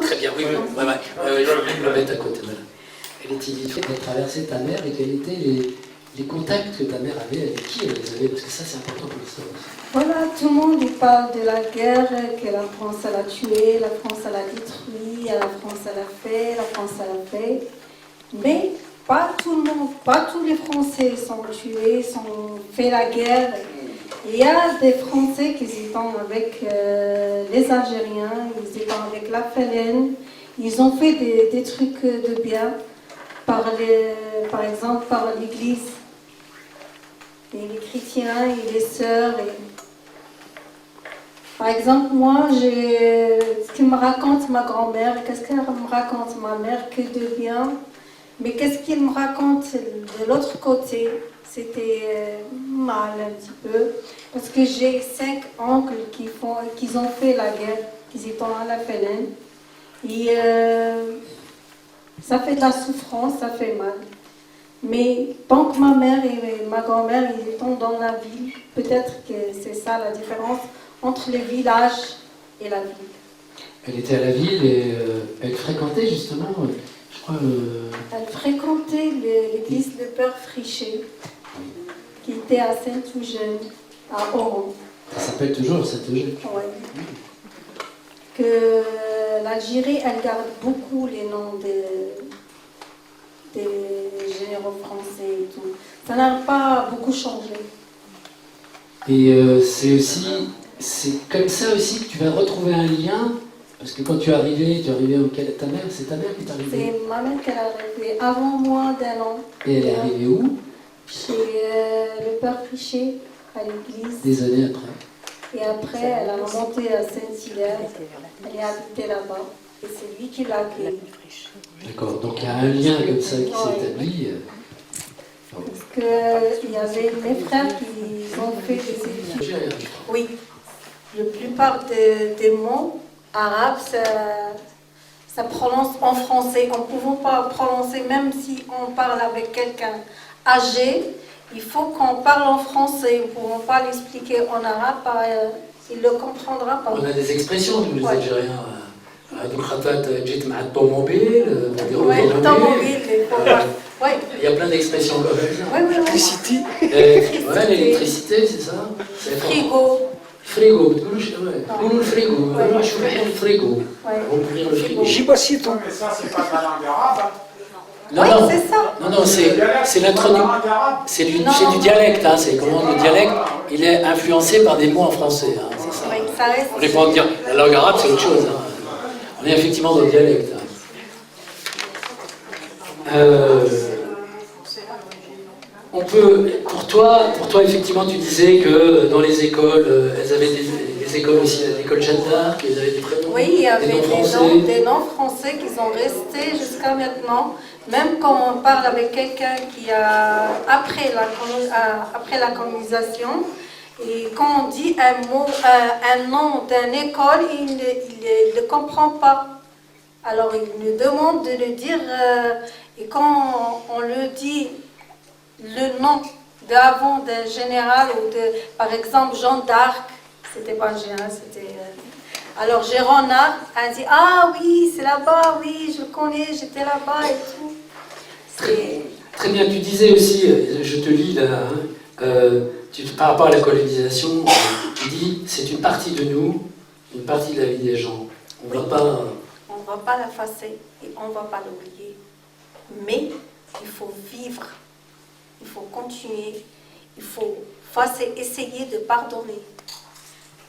Très bien, oui, je vais me mettre à côté. Elle est illustrée de traverser ta mère et quels étaient les contacts que ta mère avait, avec qui elle les avait, parce que ça c'est important pour l'histoire aussi. Voilà, tout le monde parle de la guerre, que la France elle a tué, la France elle a détruit, la France elle a fait, la France elle a fait. Mais pas tout le monde, pas tous les Français sont tués, sont fait la guerre. Il y a des Français qui étaient avec les Algériens, ils étaient avec la FLN, ils ont fait des trucs de bien, par exemple par l'Église. Et les chrétiens et les sœurs. Par exemple, moi, ce que me raconte ma grand-mère, qu'est-ce qu'elle me raconte ma mère, que de bien. Mais qu'est-ce qu'il me raconte de l'autre côté? C'était mal un petit peu. Parce que j'ai 5 oncles qui ont fait la guerre, qui étaient à la FLN. Et ça fait de la souffrance, ça fait mal. Mais tant que ma mère et ma grand-mère ils étaient dans la ville, peut-être que c'est ça la différence entre les villages et la ville. Elle était à la ville et elle fréquentait justement Elle fréquentait l'église de Père Frichet, qui était à Saint-Eugène, à Oran. Ça s'appelle toujours Saint-Eugène. Oui. Que l'Algérie, elle garde beaucoup les noms des généraux français et tout. Ça n'a pas beaucoup changé. Et c'est comme ça aussi que tu vas retrouver un lien, parce que quand tu es arrivé auquel ta mère, c'est ta mère qui est arrivée. C'est ma mère qui est arrivée avant moi d'1 an. Et elle est arrivée où? Chez le Père Frichet, à l'église. Des années après. Et après, elle a remonté à Saint-Hilaire. Elle est habitée là-bas. Et c'est lui qui l'a accueillie. D'accord, donc il y a un lien comme ça qui s'établit. Parce qu'il y avait mes frères qui ont fait des études. Oui. La plupart des mots arabes, ça prononce en français. On ne peut pas prononcer, même si on parle avec quelqu'un âgé, il faut qu'on parle en français. Nous ne pouvons pas l'expliquer en arabe, il ne le comprendra pas. On a des expressions, nous les Algériens. Il y a plein d'expressions comme ça. L'électricité. Ouais, l'électricité, c'est ça. Frigo. Frigo, le frigo. Je vais le frigo. Ouvrir le frigo. Gibacito. Mais ça, c'est pas de la langue arabe. Non, oui, non, c'est ça. Non, c'est l'introduction. C'est du dialecte, hein, c'est comment le dialecte, il est influencé par des mots en français, hein, c'est ça. Oui, ça reste. On n'est pas en dire, la langue arabe c'est autre chose. Hein. On est effectivement dans le dialecte. Hein. On peut, pour toi effectivement tu disais que dans les écoles, elles avaient des écoles aussi, l'école Jeanne d'Arc, elles avaient des prénoms. Oui, il y avait des noms français qui sont restés jusqu'à maintenant. Même quand on parle avec quelqu'un qui a après la colonisation, et quand on dit un nom d'une école, il ne comprend pas. Alors il nous demande de le dire, et quand on le dit le nom d'avant d'un général, ou par exemple Jeanne d'Arc, c'était pas un général, c'était... alors Jérôme Arc a dit « Ah oui, c'est là-bas, oui, je le connais, j'étais là-bas et tout ». Très bien, tu disais aussi, je te lis là, par rapport à la colonisation, tu dis c'est une partie de nous, une partie de la vie des gens. On ne va pas l'effacer et on ne va pas l'oublier. Mais il faut vivre, il faut continuer, il faut essayer de pardonner.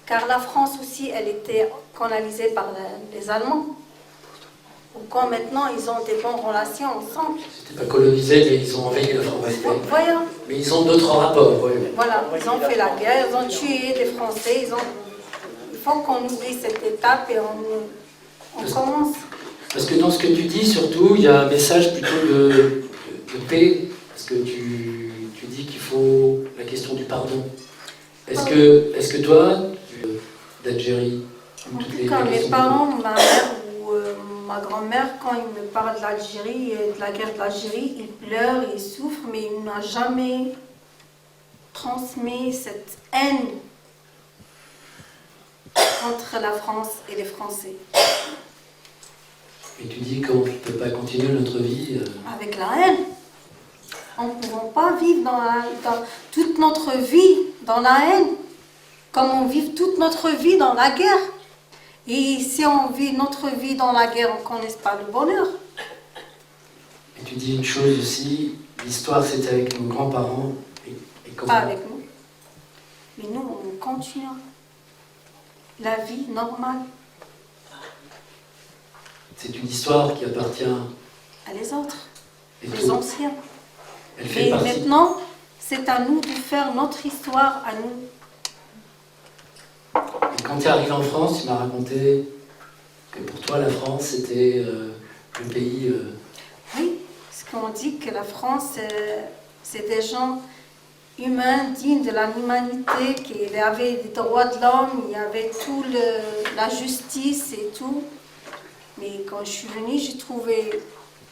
Car la France aussi, elle était colonisée par les Allemands. Quand maintenant ils ont des bonnes relations ensemble. C'était pas colonisé, mais ils ont envahi la France. Voilà. Mais ils ont d'autres rapports. Ouais. Voilà, ils ont fait la guerre, ils ont tué des Français. Il faut qu'on oublie cette étape et on commence. Parce que dans ce que tu dis, surtout, il y a un message plutôt de paix. Parce que tu dis qu'il faut la question du pardon. Est-ce que toi, d'Algérie, en tout cas, mes parents, ma mère ou ma grand-mère, quand ils me parlent de l'Algérie, de la guerre de l'Algérie, ils pleurent, ils souffrent, mais ils n'ont jamais transmis cette haine entre la France et les Français. Et tu dis qu'on ne peut pas continuer notre vie avec la haine. On ne peut pas vivre dans toute notre vie dans la haine, comme on vit toute notre vie dans la guerre. Et si on vit notre vie dans la guerre, on ne connaît pas le bonheur. Et tu dis une chose aussi, l'histoire c'était avec nos grands-parents. Et comment... Pas avec nous. Mais nous, on continue la vie normale. C'est une histoire qui appartient à les autres, et les anciens. Et maintenant, c'est à nous de faire notre histoire à nous. Et quand tu es arrivé en France, tu m'as raconté que pour toi la France c'était le pays... Oui, parce qu'on dit que la France, c'est des gens humains, dignes de l'humanité, qui avaient des droits de l'homme, il y avait tout la justice et tout. Mais quand je suis venue, j'ai trouvé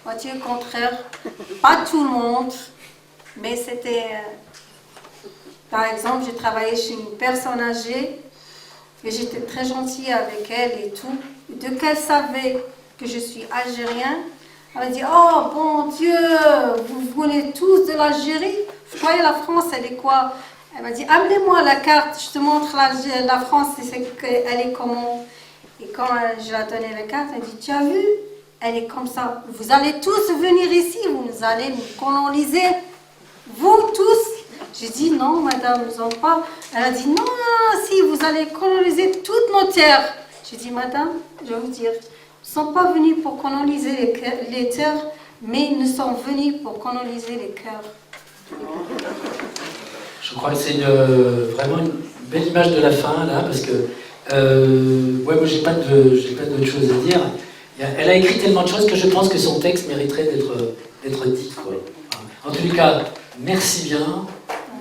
moitié le contraire. Pas tout le monde, mais c'était... par exemple, j'ai travaillé chez une personne âgée et j'étais très gentille avec elle et tout. Dès qu'elle savait que je suis algérien, Elle a dit, oh bon Dieu, vous venez tous de l'Algérie. Vous croyez la France, elle est quoi? Elle m'a dit, amenez-moi la carte, je te montre la France, elle est comment. Et quand je lui ai donné la carte, elle a dit, tu as vu, elle est comme ça. Vous allez tous venir ici, vous allez nous coloniser, vous tous. J'ai dit, non madame, nous n'allons pas. Elle a dit, non, si, vous allez coloniser toutes nos terres. J'ai dit, madame, je vais vous dire, nous ne sommes pas venus pour coloniser les terres, mais nous sommes venus pour coloniser les cœurs. Je crois que c'est vraiment une belle image de la fin, là, parce que ouais, moi, j'ai pas d'autre chose à dire. Elle a écrit tellement de choses que je pense que son texte mériterait d'être dit, quoi. En tous les cas, merci bien,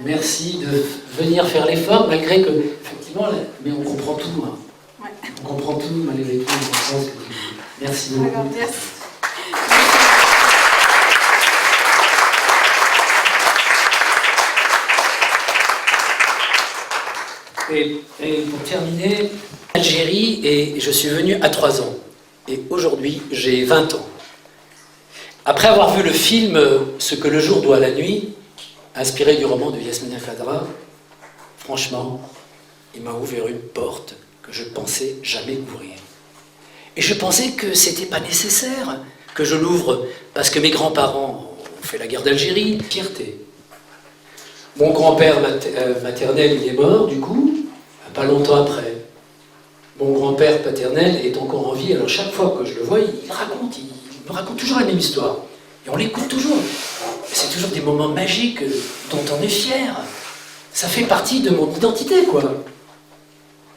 merci de venir faire l'effort, malgré que, effectivement, mais on comprend tout, hein. Ouais. On comprend tout, malgré tout, on comprend ce que tu dis. Merci beaucoup. Alors, merci. Et pour terminer, Algérie, et je suis venu à 3 ans. Et aujourd'hui, j'ai 20 ans. Après avoir vu le film « Ce que le jour doit à la nuit », inspiré du roman de Yasmina Khadra, franchement, il m'a ouvert une porte que je ne pensais jamais ouvrir. Et je pensais que c'était pas nécessaire que je l'ouvre parce que mes grands-parents ont fait la guerre d'Algérie. Fierté. Mon grand-père maternel, il est mort, du coup, pas longtemps après. Mon grand-père paternel est encore en vie, alors chaque fois que je le vois, il me raconte toujours la même histoire. Et on l'écoute toujours. C'est toujours des moments magiques dont on est fier. Ça fait partie de mon identité, quoi.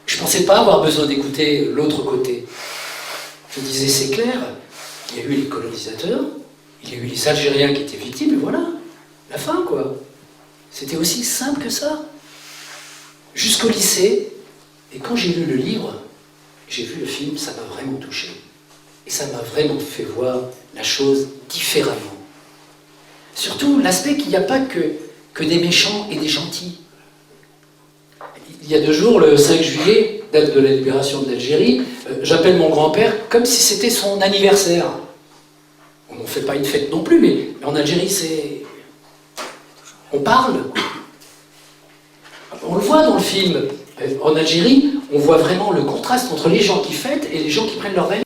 Je ne pensais pas avoir besoin d'écouter l'autre côté. Je disais, c'est clair, il y a eu les colonisateurs, il y a eu les Algériens qui étaient victimes, et voilà, la fin, quoi. C'était aussi simple que ça. Jusqu'au lycée, et quand j'ai lu le livre, j'ai vu le film, ça m'a vraiment touché. Et ça m'a vraiment fait voir la chose différemment. Surtout l'aspect qu'il n'y a pas que des méchants et des gentils. Il y a 2 jours, le 5 juillet, date de la libération de l'Algérie, j'appelle mon grand-père comme si c'était son anniversaire. On n'en fait pas une fête non plus, mais en Algérie, c'est... On parle. On le voit dans le film. En Algérie, on voit vraiment le contraste entre les gens qui fêtent et les gens qui prennent leur veille.